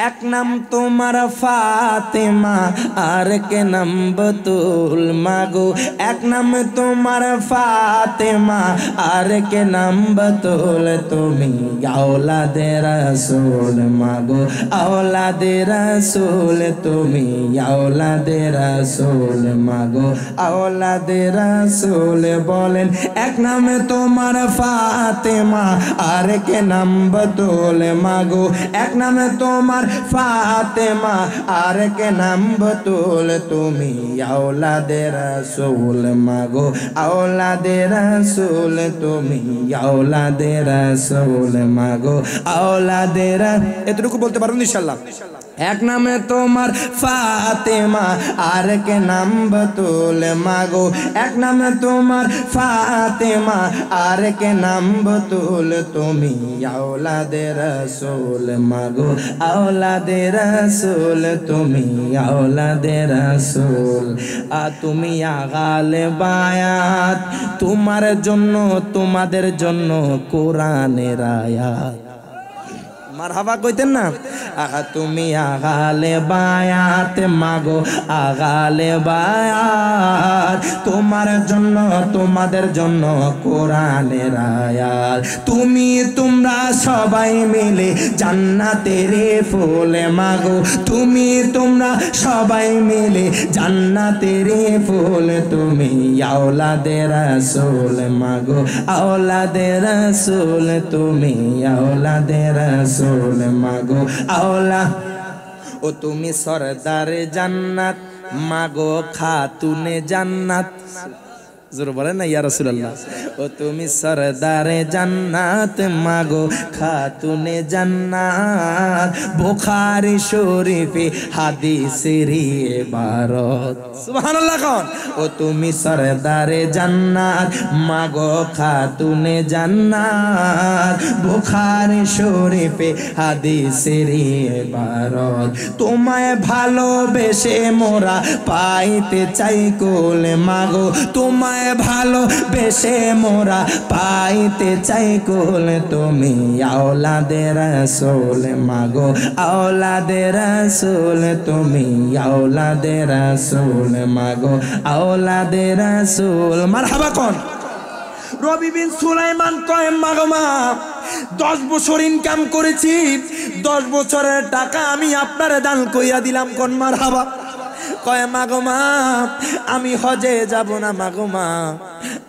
এক নাম তোমার ফাতেমা, আর কে নাম বতুল মাগো। এক নাম তোমার ফাতেমা, আর কে নাম বতুল, তুমি আওলাদে রাসূল মাগো, আওলাদে রাসূল, তুমি আওলাদে রাসূল মাগো, আওলাদে রাসূল। বলেন এক নাম তোমার ফাতেমা, আর কে নাম বতুল মাগো। এক নাম তোমার ফাতেমা, আর কে নাম বতুল, তুমি আওলাদে রাসূল মাগো, আওলাদে রাসূল, তুমি আওলাদে রাসূল মাগো, আওলাদে রাসূল। এতটুকু বলতে পারবেন ইনশাআল্লাহ? এক নামে তোমার ফাতেমা, আর কে নাম বতুল মাগো। এক নামে তোমার ফাতেমা, আর কে নাম বতুল, তুমি আওলাদে রাসূল মাগো, আওলাদে রাসূল, তুমি আওলাদে রাসূল। তুমি আগালে বায়াত, তোমার জন্য তোমাদের জন্য কোরআনের আয়াত। মারহাবা কইতেন না? তুমি আগালে বায়াত মাগো, আগালে বায়াত, তোমার জন্য তোমাদের জন্য কোরআনের আয়াত। তুমি তোমরা সবাই মিলে জান্নাতের ফুল মাগো, তুমি তোমরা সবাই মিলে জান্নাতের ফুল, তুমি আওলাদে রাসূল মাগো, আওলাদে রাসূল, তুমি আওলাদে রাসূল মাগো, আওলা। ও তুমি সরদারে জান্নাত মাগো, খাতুনে জান্নাত। জোরে বলেন না ইয়া রাসূলুল্লাহ। ও তুমি সরদারে জান্নাত মাগো, খাতুনে জান্নাত। বুখারী শরীফে হাদিসের ইবারত। সুবহানাল্লাহ কোন? ও তুমি সরদারে জান্নাত মাগো, খাতুনে জান্নাত। বুখারী শরীফে হাদিসের ইবারত। তোমায় ভালোবেসে মোরা পাইতে চাই কুল মাগো, তোমায় ভালোবেসে মোরা পাইতে চাই কুল, তুমি আওলাদে রাসূল মাগো, আওলাদে রাসূল, তুমি আওলাদে রাসূল মাগো, আওলাদে রাসূল। মারহাবা কোন? ও রবি বিন সুলাইমান কয় মা গো মা 10 বছর ইনকাম করেছি, 10 বছরের টাকা আমি আপনারে দান কইরা দিলাম। কোন মারহাবা। কয় মা গো মা আমি হজে যাব না মা গো মা,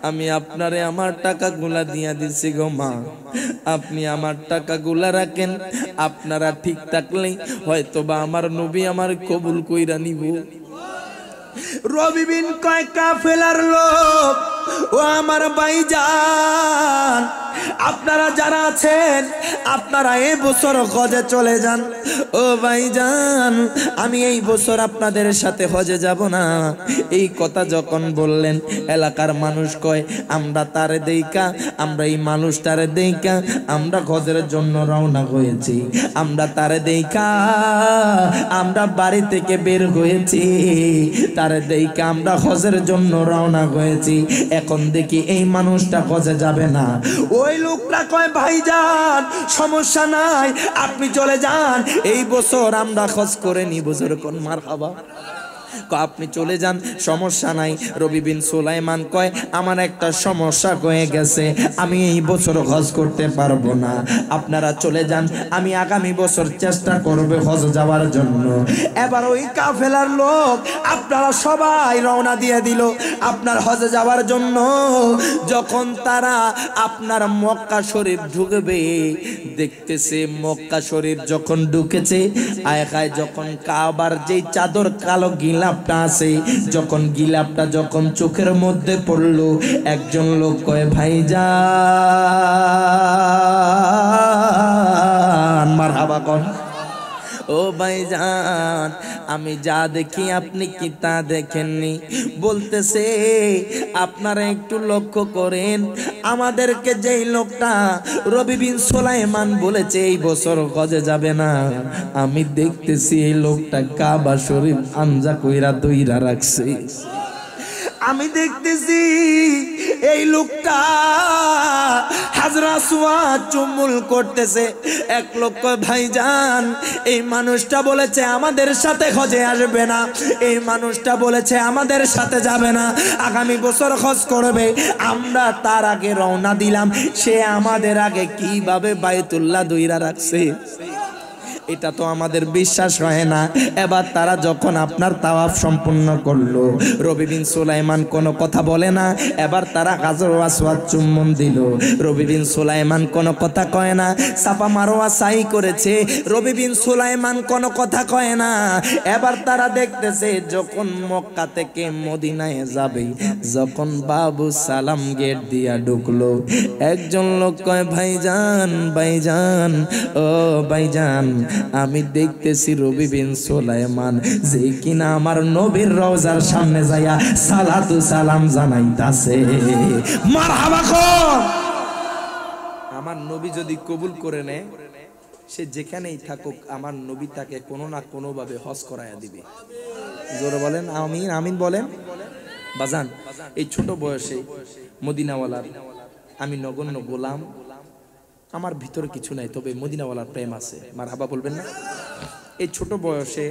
আমি আপনারে আমার টাকাগুলা দিয়া দিছি গো মা, আপনি আমার টাকাগুলা রাখেন, আপনারা ঠিক থাকলে হয়তোবা আমার নবী আমার কবুল কইরা নিব। রবি বিন কয় কাফেলার লোক ও আমার ভাইজান, আপনারা যারা আছেন আপনারা এই বছর হজে চলে যান। ও ভাইজান আমি এই বছর আপনাদের সাথে হজে যাব না। এই কথা যখন বললেন এলাকার মানুষ কয় আমরা তারে দেইকা, আমরা এই মানুষটারে দেইকা আমরা হজের জন্য রওনা হয়েছি, আমরা তারে দেইকা আমরা বাড়ি থেকে বের হয়েছি, তারে দেইকা আমরা হজের জন্য রওনা হয়েছি। এখন দেখি এই মানুষটা হজে যাবে না। ওই লোকটা কয় ভাইজান সমস্যা নাই, আপনি চলে যান, এই বছর আমরা হজ করে নিব। যেরকম মারহাবা। আপনি চলে যান, সমস্যা নাই। রবি বিন সুলাইমান কয় আমার একটা সমস্যা হয়ে গেছে, আমি এই বছর হজ করতে পারবো না, আপনারা চলে যান, আমি আগামী বছর চেষ্টা করব হজ যাওয়ার জন্য। এবার ওই কাফেলার লোক আপনারা সবাই রওনা দিয়ে দিল আপনার হজে যাওয়ার জন্য। যখন তারা আপনার মক্কা শরীফ ঢুকবে, দেখতেছে মক্কা শরীফ যখন ঢুকেছে আয়খায় যখন কাবার যেই চাদর কালো গিলাপটা আছে, যখন গিলাপটা যখন চোখের মধ্যে পড়লো, একজন লোক কয় ভাইজান মারহাবা কর। ও ভাইজান আমি যা দেখি আপনি কি তা দেখেননি। বলতেছে আপনারা একটু লক্ষ্য করেন, আমাদেরকে যেই লোকটা রবি বিন সুলাইমান বলেছে এই বছর হজে যাবে না, আমি দেখতেছি এই লোকটা কাবা শরীফ আঞ্জা কইরা দইরা রাখছে। আমি দেখতেছি এই লোকটা হাজরা আসওয়াদ চুম্বল করতেছে। এক লোক ভাইজান এই মানুষটা বলেছে আমাদের সাথে হজে আসবে না, এই মানুষটা বলেছে আমাদের সাথে যাবে না, আগামী বছর হজ করবে, আমরা তার আগে রওনা দিলাম, সে আমাদের আগে কিভাবে বাইতুল্লাহ দইরা রাখছে, এটা তো আমাদের বিশ্বাস হয় না। এবার তারা যখন আপনার তাওয়াফ সম্পূর্ণ করলো, রবি বিন সুলাইমান কোনো কথা বলে না, এবার তারা হাজর আসওয়াদ চুম্বন দিল, রবি বিন সুলাইমান কোনো কথা কয় না, সাফা মারওয়া সাই করেছে, রবি বিন সুলাইমান কোনো কথা কয় না। এবার তারা দেখতেছে যখন মক্কা থেকে মদিনায় যাবে, যখন বাবু সালাম গেট দিয়া ঢুকলো, একজন লোক কয় ভাইজান ভাইজান ও ভাইজান আমি দেখতেছি রবি বিন সুলাইমান যে কিনা আমার নবীর রওজার সামনে যাইয়া সালাতু সালাম জানাইতাছে। মারহাবা কর। আমার নবী যদি কবুল করে নেয়, সে যেখানেই থাকুক আমার নবী তাকে কোনো না কোনো ভাবে হজ করায়া দিবে। জোরে বলেন আমিন। আমিন বলেন। বাজান এই ছোট বয়সে মদিনাওয়ালার আমি নগণ্য গোলাম, আমার ভিতরে কিছু নাই, তবে মদিনাওয়ালার প্রেম আছে। মারহাবা বলবেন না? এই ছোট বয়সে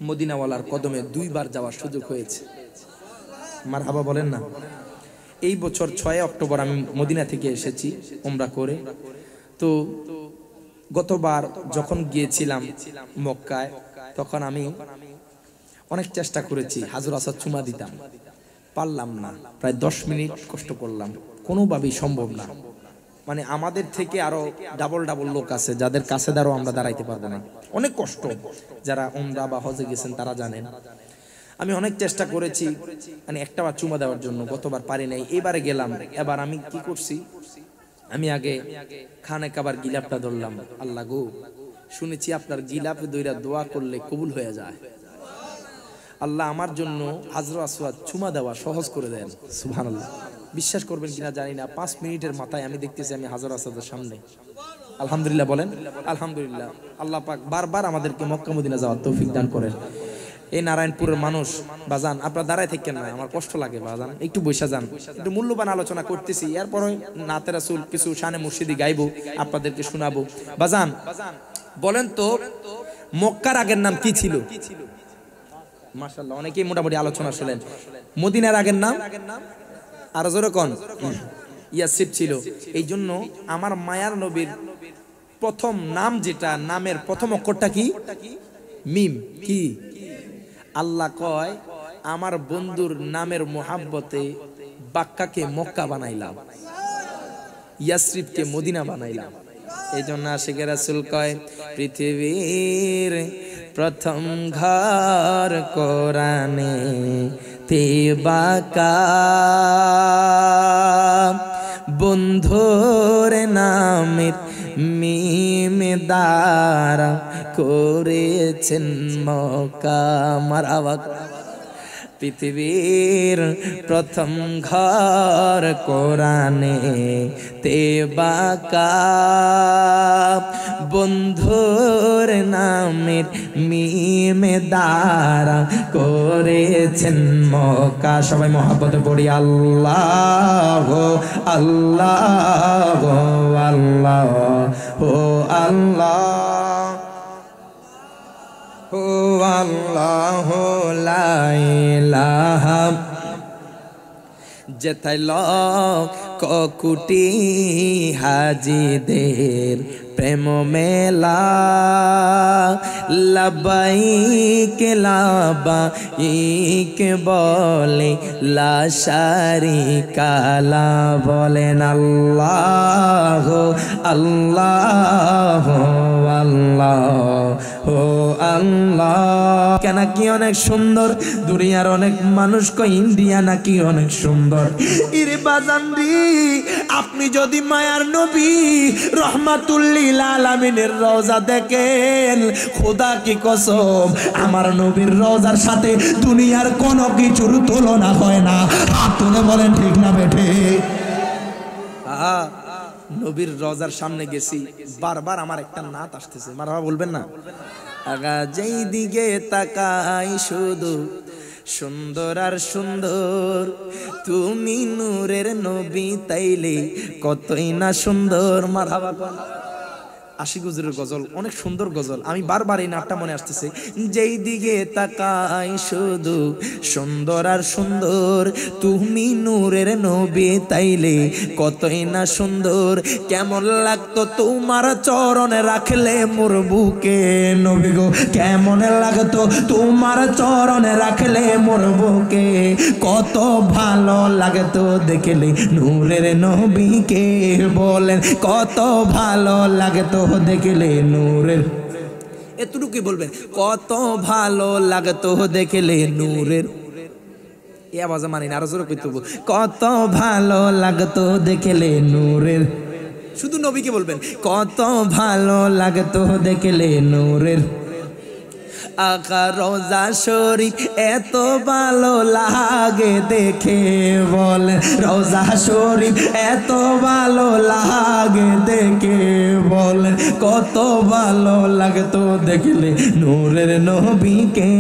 মদিনাওয়ালার কদমে 2 বার যাওয়ার সুযোগ হয়েছে। মারহাবা বলেন না? এই বছর 6 অক্টোবর আমি মদিনা থেকে এসেছি উমরা করে। তো গতবার যখন গিয়েছিলাম মক্কায়, তখন আমি অনেক চেষ্টা করেছি হাজর আসওয়াদ চুমা দিতাম, পারলাম না, প্রায় 10 মিনিট কষ্ট করলাম, কোনোভাবেই সম্ভব না। মানে আমাদের থেকে আরো ডাবল ডাবল লোক আছে যাদের কাছে দাঁড়াও আমরা দাঁড়াইতে পারবো না, অনেক কষ্ট। যারা উমরা বা হজে গেছেন তারা জানেন। আমি অনেক চেষ্টা করেছি মানে একটা বার চুমা দেওয়ার জন্য, গতবার পারি নাই, এবারে গেলাম। এবার আমি কি করছি, আমি আগে খানে কাবার গিলাপটা ধরলাম। আল্লাহ গো, শুনেছি আপনার গিলাপে দইরা দোয়া করলে কবুল হয়ে যায়, আল্লাহ আমার জন্য হাজর আসওয়াদ চুমা দেওয়া সহজ করে দেন। সুবহানাল্লাহ। বিশ্বাস করবেন কিনা জানি না, 5 মিনিটের মাথায় আমি দেখতেছি আমি হাজর আসওয়াদের সামনে। আলহামদুলিল্লাহ বলেন আলহামদুলিল্লাহ। আল্লাহ পাক বারবার আমাদেরকে মক্কা মদিনা যাওয়ার তৌফিক দান করেন। এই নারায়ণপুরের মানুষ বাজান আপনারা দাঁড়ায় থাকেন না, আমার কষ্ট লাগে বাজান, একটু বসে যান, একটু মূল্যবান আলোচনা করতেছি, এরপরে নাতে রাসূল কিছু শানে মুর্শিদি গাইবো, আপনাদেরকে শোনাবো। বাজান বলেন তো মক্কার আগের নাম কি ছিল? মাশাআল্লাহ অনেকেই মোটামুটি আলোচনা শুনলেন। মদিনার আগের নাম আর জোরে কোন? ইয়াসরিব ছিল। এই জন্য আমার মায়ার নবীর প্রথম নাম যেটা, নামের প্রথম অক্ষরটা কি? মিম। কি? আল্লাহ কয় আমার বন্ধুর নামের মোহাব্বতে বাক্কাকে মক্কা বানাইলাম, ইয়াসরিবকে মদিনা বানাইলাম। এই জন্য আশিকে রাসূল কয় পৃথিবীর প্রথম ঘর কোরআনে তে বাক্কা, বন্ধুর নামের মিম দ্বারা করেছেন মক্কা। মারহাবা। পৃথিবীর প্রথম ঘর কোরআনে তে বাক্কা, বন্ধুর নামের মিম দ্বারা করেছেন মক্কা। সবাই মহব্বতে পড়ি আল্লাহ আল্লাহ আল্লাহ ও আল্লাহ ও আল্লাহ লা ইলাহা। যেথায় লক্ষ কোটি হাজিদের প্রেম মেলা, লাবাইক লাবাইক বলে লা শারিকা লা, বলেন আল্লাহ আল্লাহ আল্লাহ ও আল্লাহ। কেন কি অনেক সুন্দর, দুনিয়ার অনেক মানুষ কয় ইন্ডিয়া নাকি অনেক সুন্দর। ইরে বাজানরি, আপনি যদি মায়ার নবী রহমাতুল লিল আলামিনের রওজা দেখেন, খোদা কি কসম, আমার নবীর রওজার সাথে দুনিয়ার কোনো কিছুর তুলনা হয় না। হাত তুলে বলেন ঠিক না বেঠে? নবীর রওজার সামনে গেছি, বারবার আমার একটা নাত আসতেছে, মারহাবা বলবেন না? আগা যেই দিকে তাকাই শুধু সুন্দর আর সুন্দর, তুমি নূরের নবী তাইলে কতই না সুন্দর। মারহাবা। আশিক হুজুরের গজল, অনেক সুন্দর গজল। আমি বারবার এই নাটটা মনে আসতেছে, যেই দিকে তাকাই শুধু সুন্দর আর সুন্দর, তুমি নূরের নবী তাইলে কতই না সুন্দর। কেমন লাগতো তোমার চরণে রাখলে মোর বুকে, নবী গো কেমন লাগতো তোমার চরণে রাখলে মোর বুকে, কত ভালো লাগতো দেখলে নূরের নবীকে। বলেন কত ভালো লাগতো দেখলে নূরের, এতটুকুই বলবেন, কত ভালো লাগতো দেখলে নূরের। এই আওয়াজে মানি না, আরো জোরে কইতে হবে, কত ভালো লাগতো দেখলে নূরের। শুধু নবীকে বলবেন কত ভালো লাগতো দেখলে নূরের। আকা রোজা শরীফ এত ভালো লাগে দেখে, বলেন রোজা শরীফ এত ভালো লাগে দেখে, বলেন কত ভালো লাগতো দেখলে নূরের নবীকে।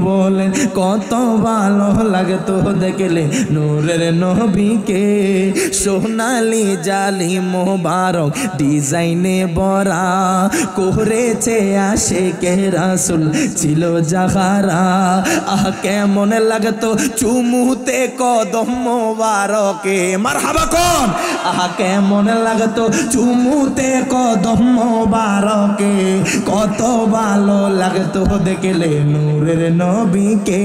বলেন কত ভালো লাগতো দেখলে নূরের নবীকে। সোনালি জালি মোবারক ডিজাইনে বরা করেছে আশিকে রাসূল ছিল যাহারা। আহ কেমন লাগতো চুমুতে কদম মোবারকে। মারহাবা কোন? আহ কেমন লাগতো চুমুতে কদম মোবারকে, কত ভালো লাগতো দেখলে নূরের নবীকে।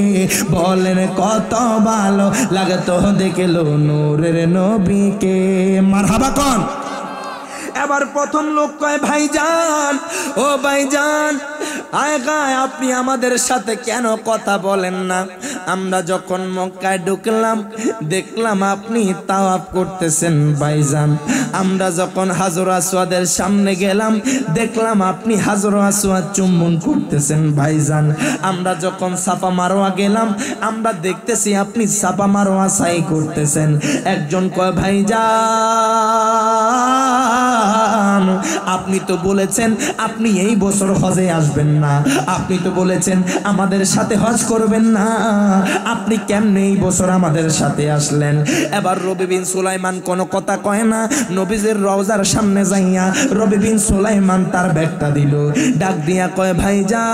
বলেন কত ভালো লাগতো দেখলো নূরের নবীকে। মারহাবা কোন? এবার প্রথম লোক কয় ভাইজান, ও ভাইজান আয় গায়, আপনি আমাদের সাথে কেন কথা বলেন না? আমরা যখন মক্কায় ঢুকলাম দেখলাম আপনি তাওয়াফ করতেছেন ভাইজান। আমরা যখন হাজর আসওয়াদের সামনে গেলাম দেখলাম আপনি হাজর আসওয়াদ চুম্বন করতেছেন ভাইজান। আমরা যখন সাফা মারোয়া গেলাম আমরা দেখতেছি আপনি সাফা মারোয়া সাই করতেছেন। একজন কয় ভাইজান আপনি তো বলেছেন আপনি এই বছর হজে আসবেন না, আপনি তো বলেছেন আমাদের সাথে হজ করবেন না, আপনি কেমনে এই বছর আমাদের সাথে আসলেন? এবার রবি বিন সুলাইমান কোনো কথা কয় না, নবীজির রওজার সামনে যাইয়া রবি বিন সুলাইমান তার ব্যাগটা দিল, ডাক দিয়া কয় ভাইজান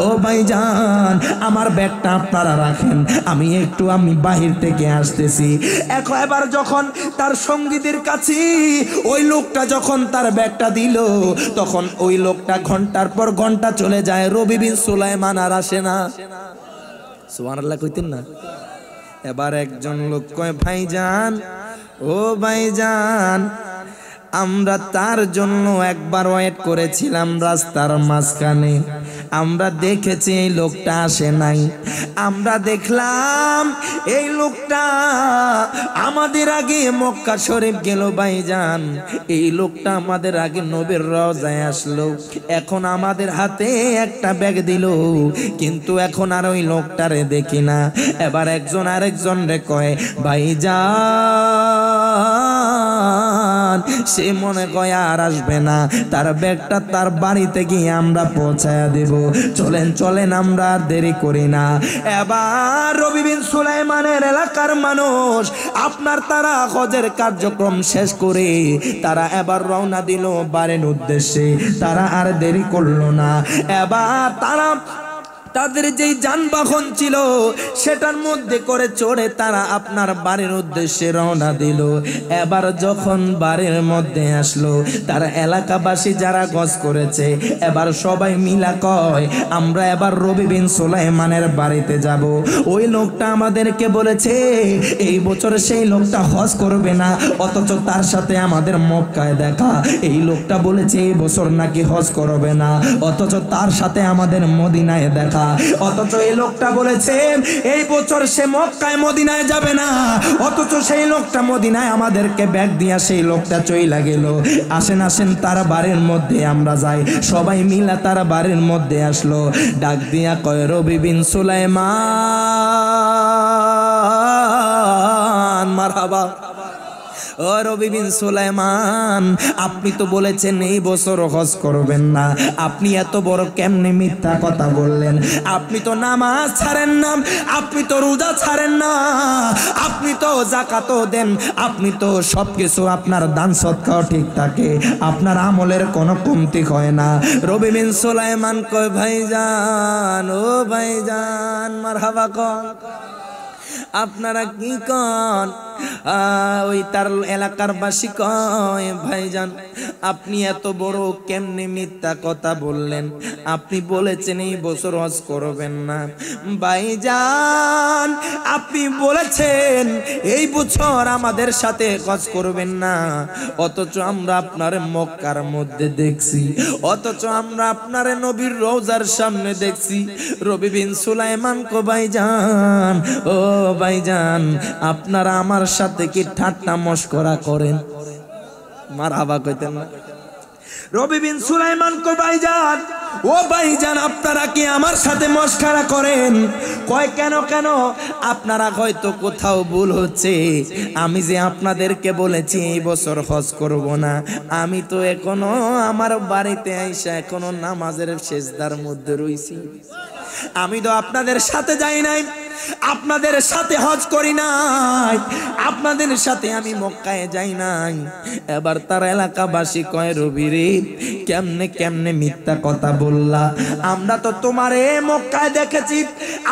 ও ভাইজান আমার ব্যাগটা আপনারা রাখেন, আমি বাহির থেকে আসতেছি। এবার যখন তার সঙ্গীদের কাছে ওই লোকটা যখন তার ব্যাগটা দিল, তখন ওই লোকটা ঘন্টার পর ঘন্টা চলে যায়, রবি বিন সুলাইমান আর আসে না। সুবহানাল্লাহ কইতেন না? এবার একজন লোক কয়, ভাইজান ও ভাইজান, আমরা তার জন্য একবার ওয়েট করেছিলাম রাস্তার মাঝখানে, আমরা দেখেছি এই লোকটা আসে নাই। আমরা দেখলাম এই লোকটা আমাদের আগে মক্কা শরীফ গেল ভাইজান, এই লোকটা আমাদের আগে নবীর রওজায় আসলো, এখন আমাদের হাতে একটা ব্যাগ দিল, কিন্তু এখন আর ওই লোকটারে দেখি না। এবার একজন আরেকজন রে কয়, ভাইজান সে মনে কয় আর আসবে না, তার ব্যাগটা তার বাড়িতে গিয়ে আমরা পৌঁছায়া দেব, চলেন চলেন আমরা আর দেরি করি না। এবার রবি বিন সুলাইমানের এলাকার মানুষ আপনার তারা হজের কার্যক্রম শেষ করে তারা এবার রওনা দিল বাড়ির উদ্দেশ্যে, তারা আর দেরি করলো না। এবার তারা তাদের যেই যানবাহন ছিল সেটার মধ্যে করে চড়ে তারা আপনার বাড়ির উদ্দেশ্যে রওনা দিল। এবার যখন বাড়ির মধ্যে আসলো, তারা এলাকাবাসী যারা গজ করেছে এবার সবাই মিলা কয়, আমরা এবার রবি বিন সুলাইমানের বাড়িতে যাব। ওই লোকটা আমাদেরকে বলেছে এই বছর সেই লোকটা হজ করবে না, অথচ তার সাথে আমাদের মক্কায় দেখা। এই লোকটা বলেছে এই বছর নাকি হজ করবে না, অথচ তার সাথে আমাদের মদিনায় দেখা। অথচ এই লোকটা বলেছে এই বছর সে মক্কায় মদিনায় যাবে না, অথচ সেই লোকটা মদিনায় আমাদেরকে ব্যাগ দিয়া সেই লোকটা চইলা গেল। আসেন আসেন তার বাড়ির মধ্যে আমরা যাই। সবাই মিলা তার বাড়ির মধ্যে আসলো, ডাক দিয়া কয়, রবি বিন সুলাইমান মারহাবা। ও রবি বিন সুলাইমান, আপনি তো বলেছেন এই বছর হজ করবেন না, আপনি এত বড় কেমনে মিথ্যা কথা বললেন? আপনি তো নামাজ ছাড়েন না, আপনি তো রোজা ছাড়েন না, আপনি তো যাকাতও দেন, আপনি তো সবকিছু আপনার দান সদকাও ঠিক থাকে, আপনার আমলের কোনো কমতি হয় না। রবি বিন সুলাইমান কয়, ভাইজান ও ভাইজান মারহাবা কন, আপনারা কি কন? ওই তার এলাকার বাসী কয়, ভাইজান আপনি এত বড় কেমনে মিথ্যা কথা বললেন? আপনি বলেছেন এই বছর হজ করবেন না। ভাইজান আপনি বলেছেন এই বছর আমাদের সাথে হজ করবেন না, অথচ আমরা আপনার মক্কার মধ্যে দেখছি, অথচ আমরা আপনার নবীর রওজার সামনে দেখছি। রবি বিন সুলাইমান কো, ভাইজান ও ভাইজান আপনারা আমার সাথে কি ঠাট্টা মশকরা করেন? মারহাবা কইতেন না? রবি বিন সুলাইমান কো, ভাইজান ও ভাইজান আপনারা কি আমার সাথে মশকরা করেন? কয়, কেন কেন? আপনারা হয়তো কোথাও ভুল হচ্ছে, আমি যে আপনাদেরকে বলেছি এই বছর হজ করব না, আমি তো এখনো আমার বাড়িতে আইসা এখনো নামাজের সেজদার মধ্যে রইছি, আমি তো আপনাদের সাথে যাই নাই, আপনাদের সাথে হজ করি নাই, আপনাদের সাথে আমি মক্কায় যাই নাই। এবার তার এলাকাবাসী কয়, রবি রে কেমনে কেমনে মিথ্যা কথা বললা? আমরা তো তোমারে মক্কায় দেখেছি,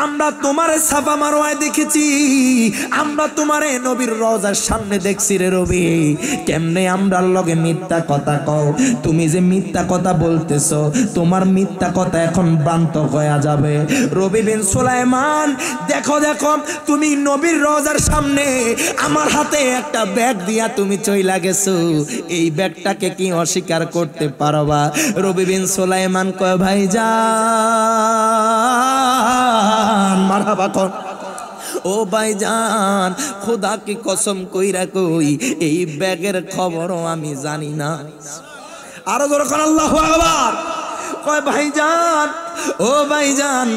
আমরা তোমারে সাফা মারওয়ায় দেখেছি, আমরা তোমারে নবীর রওজার সামনে দেখছি রে রবি, কেমনে আমরার লগে মিথ্যা কথা কও? তুমি যে মিথ্যা কথা বলতেছো, তোমার মিথ্যা কথা এখন ভ্রান্ত হয়ে যাবে। রবি বিন সুলাইমান দেখো দেখো, তুমি নবীর রওজার সামনে আমার হাতে একটা ব্যাগ দিয়া তুমি চইলা গেছো, এই ব্যাগটাকে কি অস্বীকার করতে পারবা? রবি বিন সুলাইমান কয়, ভাইজান মারহাবা কর, ও ভাইজান খোদা কি কসম কইরা কই এই ব্যাগের খবরও আমি জানি না। আরো যখন আল্লাহু আকবার। কয়, ভাইজান ও ভাইজান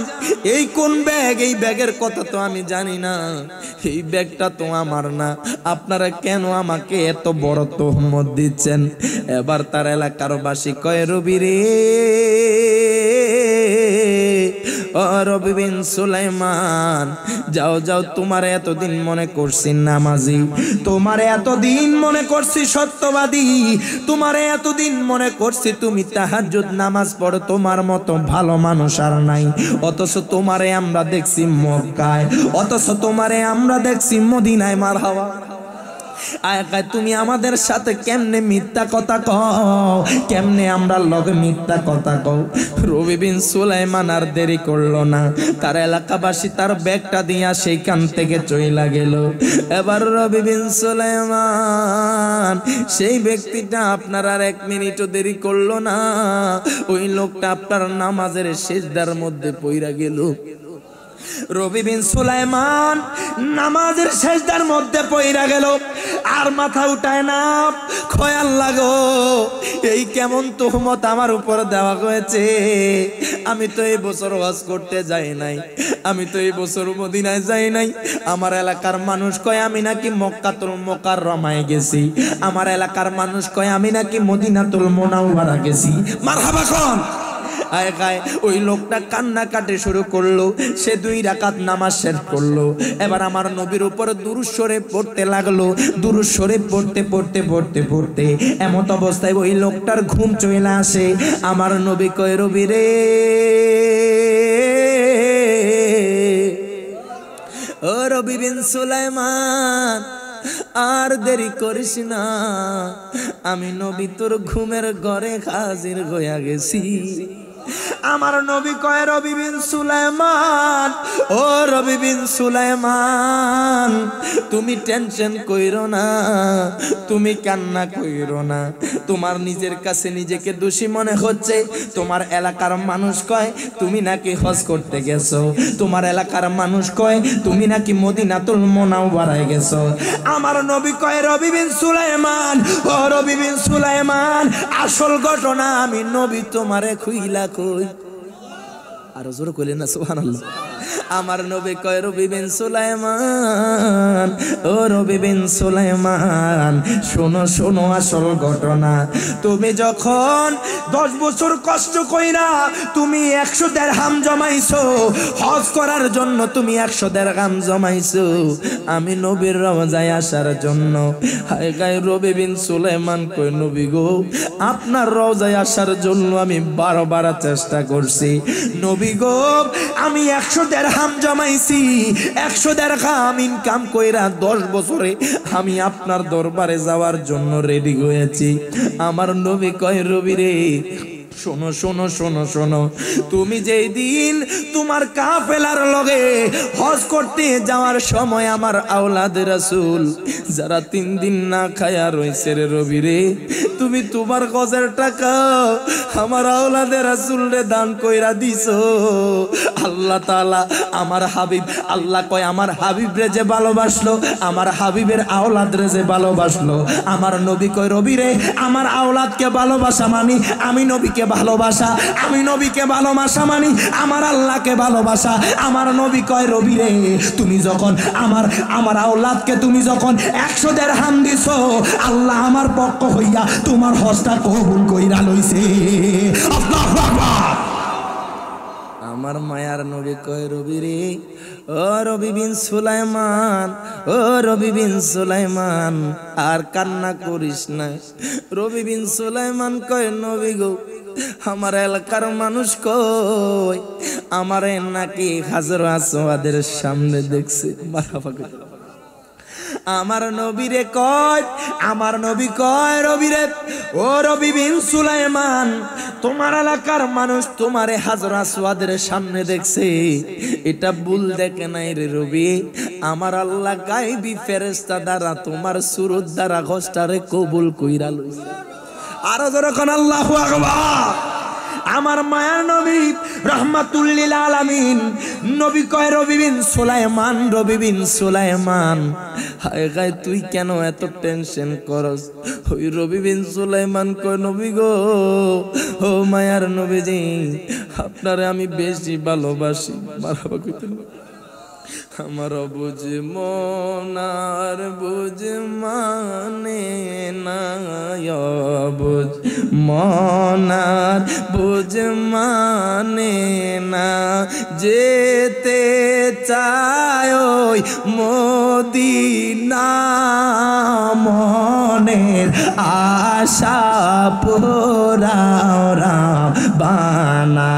এই কোন ব্যাগ? এই ব্যাগের কথা তো আমি জানি না, এই ব্যাগটা তো আমার না, আপনারা কেন আমাকে এত বড় তোহমত দিচ্ছেন? এবার তার এলাকার বাসী কয়, রবি রে ও রবি বিন সুলাইমান, যাও যাও, তোমার এতদিন মনে করছি নামাজি, তোমার এতদিন মনে করছি সত্যবাদী, তোমার এতদিন মনে করছি তুমি তাহাজ্জুদ নামাজ পড়ো, তোমার মতো ভালো মানুষ আর নাই। অথচ তোমারে আমরা দেখছি মক্কায়, অথচ তোমারে আমরা দেখছি মদিনায়। মারহাবা। তুমি আমাদের সাথে কেমনে মিথ্যা কথা কও, কেমনে আমরা লগে মিথ্যা কথা কও। রবি বিন সুলাইমান আর দেরি করলো না, তার এলাকাবাসী তার ব্যাগটা দিয়া সেইখান থেকে চইলা গেল। এবার রবি বিন সুলাইমান সেই ব্যক্তিটা আপনার আর 1 মিনিটও দেরি করলো না, ওই লোকটা আপনার নামাজের সিজদার মধ্যে পইরা গেল। রবি বিন সুলাইমান নামাজের সিজদার মধ্যে পইরা গেল, আর মাথা উঠায় না। খয়াল লাগো, এই কেমন তুহমত আমার উপর দেওয়া হয়েছে। আমি তো এই বছর হজ করতে যাই নাই, আমি তো এই বছর মদিনায় যাই নাই। আমার এলাকার মানুষ কয় আমি নাকি মক্কাতুল মুকাররমায় গেছি, আমার এলাকার মানুষ কয় আমি নাকি মদিনাতুল মুনাওয়ারা গেছি। মারহাবা কোন ওই লোকটা কান্না কাটে শুরু করলো, সে 2 রাকাত নামাজ শেষ করলো। এবার আমার নবীর উপর দুরূদ শরীফ পড়তে লাগলো। দুরূদ শরীফ পড়তে পড়তে পড়তে পড়তে এমত অবস্থায় ওই লোকটার ঘুম চলে আসে। আমার নবী কয়, রবি রে, ও রবি বিন সুলাইমান, আর দেরি করিস না, আমি নবী তোর ঘুমের ঘরে হাজির হইয়া গেছি। আমার নবী কয়, রবি বিন সুলাইমান, ও রবি বিন সুলাইমান, তুমি টেনশন কইরো না, তুমি কান্না কইরো না। তোমার নিজের কাছে নিজেকে দোষী মনে হচ্ছে। তোমার এলাকার মানুষ কয় তুমি নাকি হজ করতে গেছো, তোমার এলাকার মানুষ কয় তুমি নাকি মদিনাতুল মুনাওয়ারায় গেছো। আমার নবী কয়, রবি বিন সুলাইমান, ও রবি বিন সুলাইমান, আসল ঘটনা আমি নবী তোমারে খুইলা কই। আর জোর কইলেন না সুবহানাল্লাহ। আমার নবী কয়, রবি বিন সুলাইমান, ও রবি বিন সুলাইমান, শোনো শোনো আসল ঘটনা। তুমি যখন 10 বছর কষ্ট কইরা তুমি 100 দিরহাম জমাইছো, হজ করার জন্য তুমি 100 দিরহাম জমাইছো আমি নবীর রওজায় আসার জন্য। হায় গায় রবি বিন সুলাইমান কয়, নবী গো, আপনার রওজায় আসার জন্য আমি 12বার চেষ্টা করছি। নবী গো, আমি 100 দিরহাম জমাইছি, 100 দিরহাম ইনকাম কইরা 10 বছরে আমি আপনার দরবারে যাওয়ার জন্য রেডি হয়েছি। আমার নবী কয়, রবি রে, শোনো শোনো শোনো শোনো, তুমি যেই দিন তোমার কাফেলার লগে হজ করতে যাওয়ার সময় আমার আওলাদ রাসূল যারা 3 দিন না খায়া রইছে রে রবি রে, তুমি তোমার গজের টাকা আমার আওলাদ রাসূল রে দান কইরা দিছো। আল্লাহ তাআলা আমার হাবিব, আল্লাহ কয় আমার হাবিব রে যে ভালোবাসলো, আমার হাবিবের আওলাদ রে যে ভালোবাসলো, আমার নবী কয়, রবি রে, আমার আওলাদকে ভালোবাসা মানি আমি নবীকে ভালোবাসা, আমি নবীকে ভালোবাসা মানি আমার আল্লাহকে ভালোবাসা। আমার নবী কয়, রবি রে, তুমি যখন আমার আওলাদকে তুমি যখন 100 দিরহাম দিছো, আল্লাহ আমার পক্ষ হইয়া তোমার হজটা কবুল কইরা লইছে। আল্লাহু আকবার। আমার মায়ার নবী কয়, রবি রে, ও রবি বিন সুলাইমান, ও রবি বিন সুলাইমান, আর কান্না করিস না। রবি বিন সুলাইমান কয়, নবী গো, আমার এলাকার মানুষ কয় আমারে নাকি হাজর আসওয়াদের সামনে দেখছে। আমার নবীরে কয়, আমার নবী কয়, রবি রে, ও রবি বিন সুলাইমান, তোমার এলাকার মানুষ তোমারে হাজর আসওয়াদের সামনে দেখছে, এটা ভুল দেখে নাই রে রবি। আমার আল্লাহ গায়বী ফেরেশতা দ্বারা তোমার সুরত দ্বারা হজটারে কবুল কইরা লইছে। আরো যখন আল্লাহু আকবার। আমার মায়ার নবী রাহমাতুল লিল আলামিন নবী কয়, রবি বিন সুলাইমান, রবি বিন সুলাইমান, হায় গায় তুই কেন এত টেনশন করস? ওই রবি বিন সুলাইমান কয়, নবী গো, ও মায়ার নবীজি, আপনারে আমি বেশি ভালোবাসি। মারহাবা কইতেন। আমার বুঝ মনার বুঝ মানে না, বুঝ মনার বুঝ মানে না, যেতে চায় ওই মদিনা মনের আশা পুরাও রাব্বানা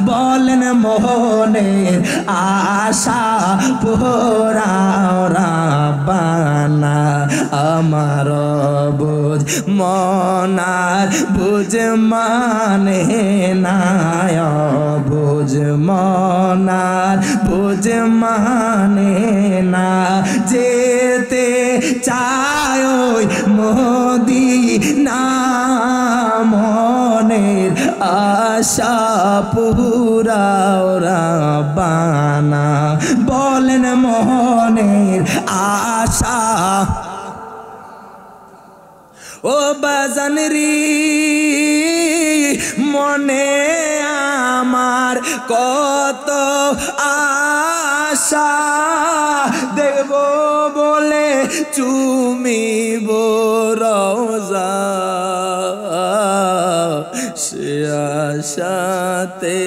বলেন মনের আশা পুরাও রাব্বানা আমার বুঝ মনার বুঝ মানে না বুঝ মনার বুঝ মানে না যেতে চায় ওই মদিনা মনের আশা পুরাও রাব্বানা বলেন মনের আশা ও বাজান রে মনে আমার কত আশা দেখব বলে চুমিব রওজা সে আশাতে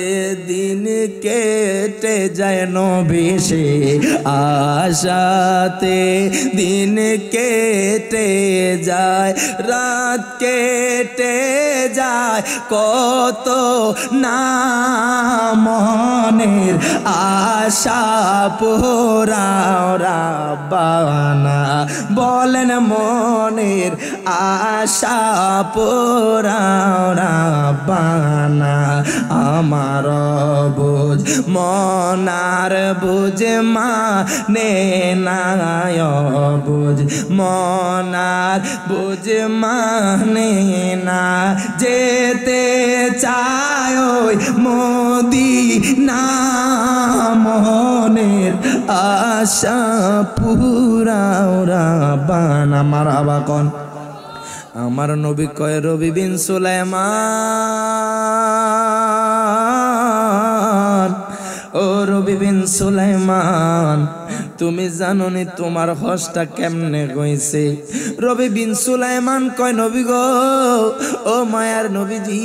দিন কেটে যায় নবী সে আশাতে দিন কেটে যায় রাত কেটে যায় কত না মনের আশা পুরাও রাব্বানা বলেন মনের আশা পুরাও রাব্বানা আমার বুঝ মনার বুঝ মানে না বুঝ মনার বুঝ মানে না যেতে চায় ওই মদিনা মনের আশা পুরাও রাব্বানা মারহাবা কোন আমার নবী কয় রবি বিন সুলাইমান ও রবি বিন সুলাইমান তুমি জানো নি তোমার হজটা কেমনে হইছে রবি বিন সুলাইমান কয় নবী গো ও মায়ার নবীজি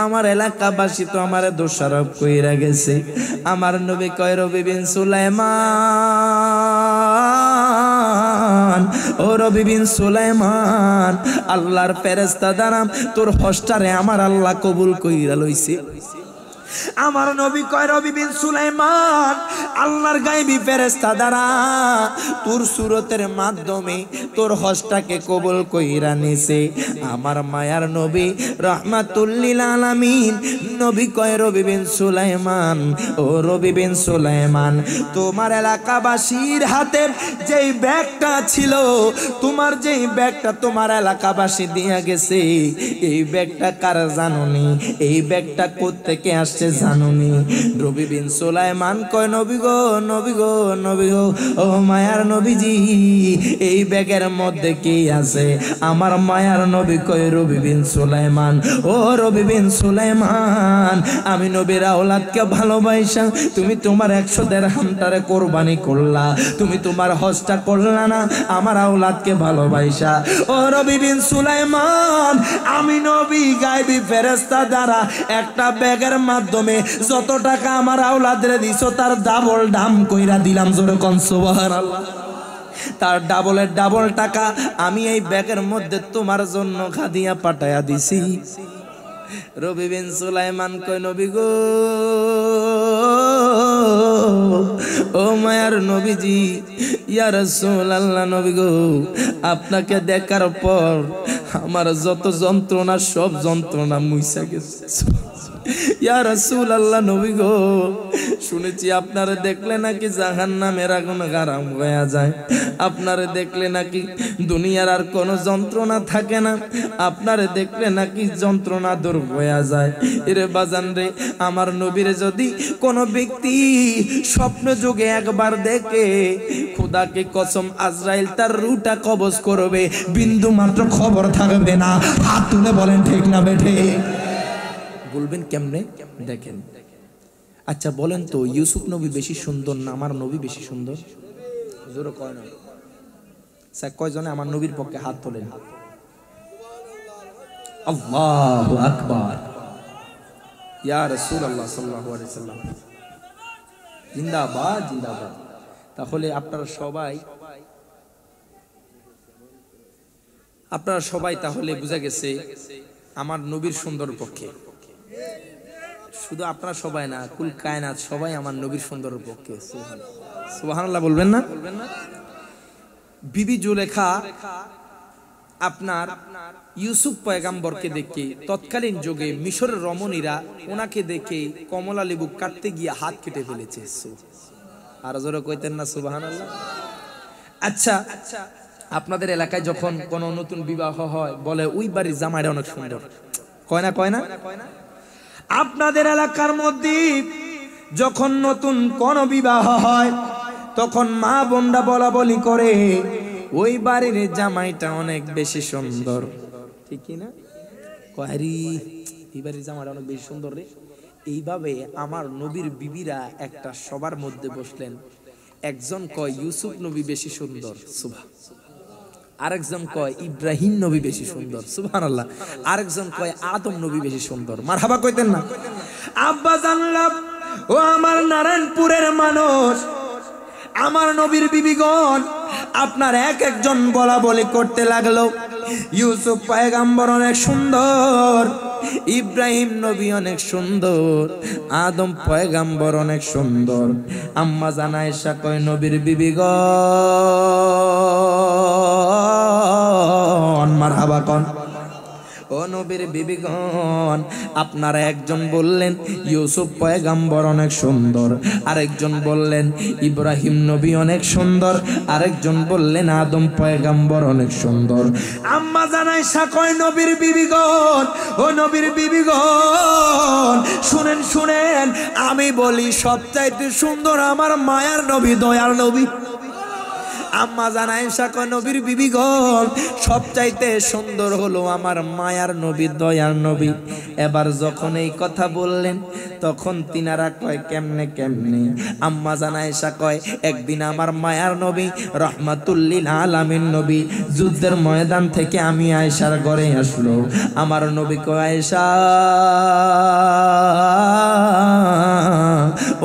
আমার এলাকাবাসী তো আমার দোষারোপ কইরা গেছে আমার নবী কয় রবি বিন সুলাইমান ও রবি বিন সুলাইমান আল্লাহর ফেরেশতা দ্বারা তোর হজটারে আমার আল্লাহ কবুল কইরা লইছে আমার নবী কয় রবি বিন সুলাইমান আল্লাহর গায়বী ফেরেশতা দ্বারা তোর সুরতের মাধ্যমে তোর হজটাকে কবুল কইরা নিছে আমার মায়ার নবী রাহমাতুল লিল আলামিন নবী কয় রবি বিন সুলাইমান ও রবি বিন সুলাইমান তোমার এলাকাবাসীর হাতে যেই ব্যাগটা ছিল তোমার যেই ব্যাগটা তোমার এলাকাবাসী দিয়া গেছে এই ব্যাগটা কার জানোনি এই ব্যাগটা কোত্থেকে আসছে জানোনি রবি বিন সুলাইমান কয় নবী গো নবী গো নবী গো ও মায়ার নবীজি এই ব্যাগের মধ্যে কি আছে আমার মায়ার নবী কয় রবি বিন সুলাইমান ও রবি বিন সুলাইমান আমি নবীর আওলাদকে ভালোবাসা তুমি তোমার 100 দিরহামটারে কুরবানি করলা তুমি তোমার হজটা করলা না আমার আওলাদকে ভালোবাসা ও রবি বিন সুলাইমান আমি নবী গায়বী ফেরেশতা দ্বারা একটা ব্যাগের মাধ্যমে যত টাকা আমার আওলাদরে দিছো তার ডাবল দাম কইরা দিলাম জোরে কোন সুবহানাল্লাহ তার ডাবলের ডাবল টাকা আমি এই ব্যাগের মধ্যে তোমার জন্য খাদিয়া পাঠায়া দিছি রবি বিন সুলাইমান কয় নবী গো ও মায়ার নবীজি ইয়া রাসূলুল্লাহ নবী গো আপনাকে দেখার পর আমার যত যন্ত্রণা সব যন্ত্রণা মুইসা গেছে ইয়া রাসূলুল্লাহ নবী গো শুনেছি আপনারে দেখলে নাকি জাহান্নামের আগুন গরম হয়ে যায় আপনারে দেখলে নাকি দুনিয়ার আর কোনো যন্ত্রণা থাকে না আপনারে দেখলে নাকি যন্ত্রণা দূর হয়ে যায় এরে বাজান রে আমার নবীরে যদি কোনো ব্যক্তি স্বপ্ন যোগে একবার দেখে খোদাকে কসম আজরাইল তার রূহটা কবজ করবে বিন্দু মাত্র খবর থাকবে না হাত তুলে বলেন ঠিক না বেঠে বলবেন কেমনে দেখেন আচ্ছা বলেন তো ইউসুফ নবী বেশি সুন্দর না আমার নবী বেশি সুন্দর জোরে কয় না স্যার কয়জনে আমার নবীর পক্ষে হাত তোলেন আল্লাহু আকবার ইয়া রাসূলুল্লাহ সাল্লাল্লাহু আলাইহি সাল্লাম জিন্দাবাদ জিন্দাবাদ। তাহলে আপনারা সবাই তাহলে বুঝা গেছে আমার নবীর সুন্দর পক্ষে। শুধু আপনারা সবাই না, কুল কায়নাত সবাই আমার নবীর সুন্দর পক্ষে। সুবহানাল্লাহ বলবেন না? বিবি জুলেখা আপনার ইউসুফ পয়গাম্বরকে দেখে তৎকালীন যুগে মিশরের রমণীরা ওনাকে দেখে কমলা লেবু কাটতে গিয়ে হাত কেটে ফেলেছে। আর জোরে কইতেন না সুবহানাল্লাহ? আচ্ছা, আপনাদের এলাকায় যখন কোন নতুন বিবাহ হয় বলে ওই বাড়ির জামাইটা অনেক সুন্দর, কয় না? কয় না? আপনাদের এলাকার মধ্যে যখন নতুন কোন বিবাহ হয় তখন মা বোনরা বলা বলি করে ওই বাড়ির জামাইটা অনেক বেশি সুন্দর, ঠিক কি না? কয়ারি এই বাড়ির জামাইটা অনেক বেশি সুন্দর রে। এইভাবে আমার নবীর বিবিরা একটা সবার মধ্যে বসলেন। একজন কয় ইউসুফ নবী বেশি সুন্দর, আরেকজন কয় ইব্রাহিম নবী বেশি সুন্দর, সুবহানাল্লাহ। আরেকজন কয় আদম নবী বেশি সুন্দর। মারহাবা কইতেন না? আব্বা জানলাম ও আমার নারায়ণপুরের মানুষ, আমার নবীর বিবিগণ আপনার এক একজন বলা বলি করতে লাগলো ইউসুফ পয়গাম্বর অনেক সুন্দর, ইব্রাহিম নবী অনেক সুন্দর, আদম পয়গাম্বর অনেক সুন্দর। আম্মা জান আয়েশা কয় নবীর বিবিগণ মারহাবা কোন। ও নবীর বিবিগণ, আপনারা একজন বললেন ইউসুফ পয়গাম্বর অনেক সুন্দর, আরেকজন বললেন ইব্রাহিম নবী অনেক সুন্দর, আরেকজন বললেন আদম পয়গাম্বর অনেক সুন্দর। আম্মা জানাই সাকয় নবীর বিবিগণ, ও নবীর বিবিগণ শুনেন শুনেন, আমি বলি সবচাইতে সুন্দর আমার মায়ার নবী, দয়ার নবী। আম্মা জান আয়েশা কয় নবীর বিবিগণ সবচাইতে সুন্দর হলো আমার মায়ার নবী, দয়ার নবী। এবার যখন এই কথা বললেন তখন তিনারা কয় কেমনে কেমনে? আম্মা জান আয়েশা কয় একদিন আমার মায়ার নবী রহমাতুল লিল আলামিন নবী যুদ্ধের ময়দান থেকে আমি আয়েশার ঘরে আসলো। আমার নবী কয় আয়েশা,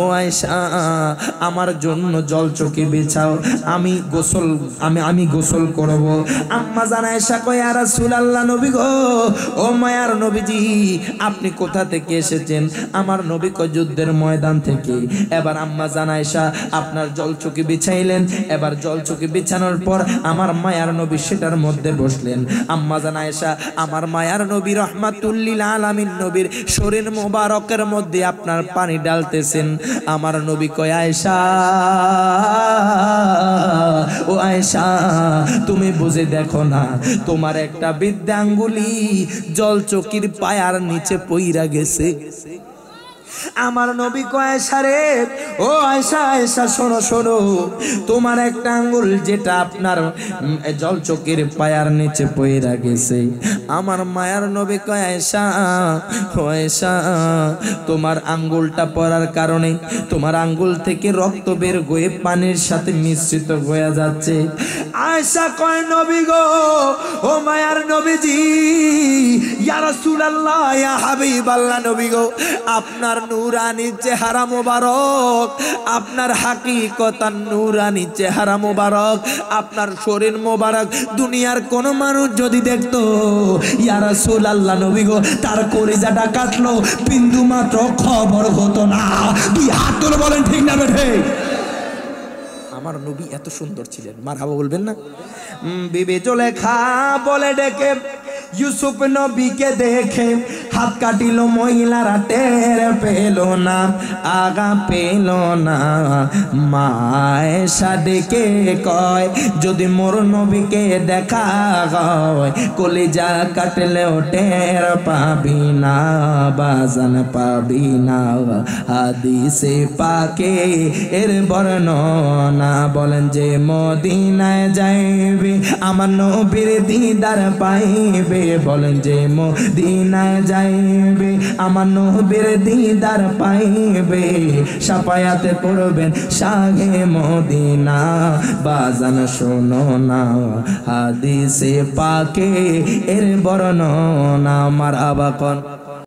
ও আয়েশা আমার জন্য জল চকি বিছাও, আমি গোসল করব। আম্মা জান আয়েশা কয় ইয়া রাসূলুল্লাহ নবী গো, ও মায়ার নবীজি আপনি কোথা থেকে এসেছেন? আমার নবী কয় যুদ্ধের ময়দান থেকে। এবার আম্মা জান আয়েশা আপনার জল চকি বিছাইলেন। এবার জল চকি বিছানোর পর আমার মায়ার নবী সেটার মধ্যে বসলেন। আম্মা জান আয়েশা আমার মায়ার নবী রহমাতুল লিল আলামিন নবীর শরীর মোবারকের মধ্যে আপনার পানি ডালতেছেন। আমার নবী কয় আয়েশা, ও আয়েশা তুমি বুঝে দেখো না তোমার একটা বৃদ্ধা আঙ্গুলি জল চকির পায়ার নিচে পইরা গেছে। আমার নবী কয় আয়েশা রে, ও আয়েশা আয়েশা শোনো শোনো, তোমার একটা আঙ্গুল যেটা আপনার জল চকির পায়ার নিচে পইরা গেছে। আমার মায়ার নবী কয় আয়েশা, ও আয়েশা তোমার আঙ্গুলটা পড়ার কারণে তোমার আঙ্গুল থেকে রক্ত বের হয়ে পানির সাথে মিশ্রিত হয়ে যাচ্ছে। আয়েশা কয় নবী গো, ও মায়ার নবীজি, ইয়া রাসূলুল্লাহ ইয়া হাবিবাল্লাহ নবী গো, আপনার নূরানি চেহারা মোবারক, আপনার হাকিকতান নূরানি চেহারা মোবারক, আপনার শরীর মোবারক দুনিয়ার কোন মানুষ যদি দেখতো ইয়া রাসূলুল্লাহ নবী গো তার কলিজাটা কাটলো বিন্দু মাত্র খবর হতো না। দুই হাত তুলে বলেন ঠিক না বেঠে? আমার নবী এত সুন্দর ছিলেন, মারহাবা বলবেন না? বিবি জুলেখা বলে ডেকে ইউসুফ নবীকে দেখে হাত কাটিল মহিলারা, টের পেল না আগা পেল না। মা আয়েশা ডেকে কয় যদি মোর নবীকে দেখা হয় কলিজা কাটলেও টের পাবি না, বাজান পাবি না। হাদিসে পাকে এর বর্ণনা বলেন যে মদিনায় যাইবে আমার নবীর দিদার পাইবে, বলেন যে মদিনায় যাইবে আমার নবীর দিদার পাইবে, শাফায়াতে করবেন শাহে মদিনা। বাজান শোনো না হাদিসে পাকে এর বর্ণনা, মারহাবা কোন।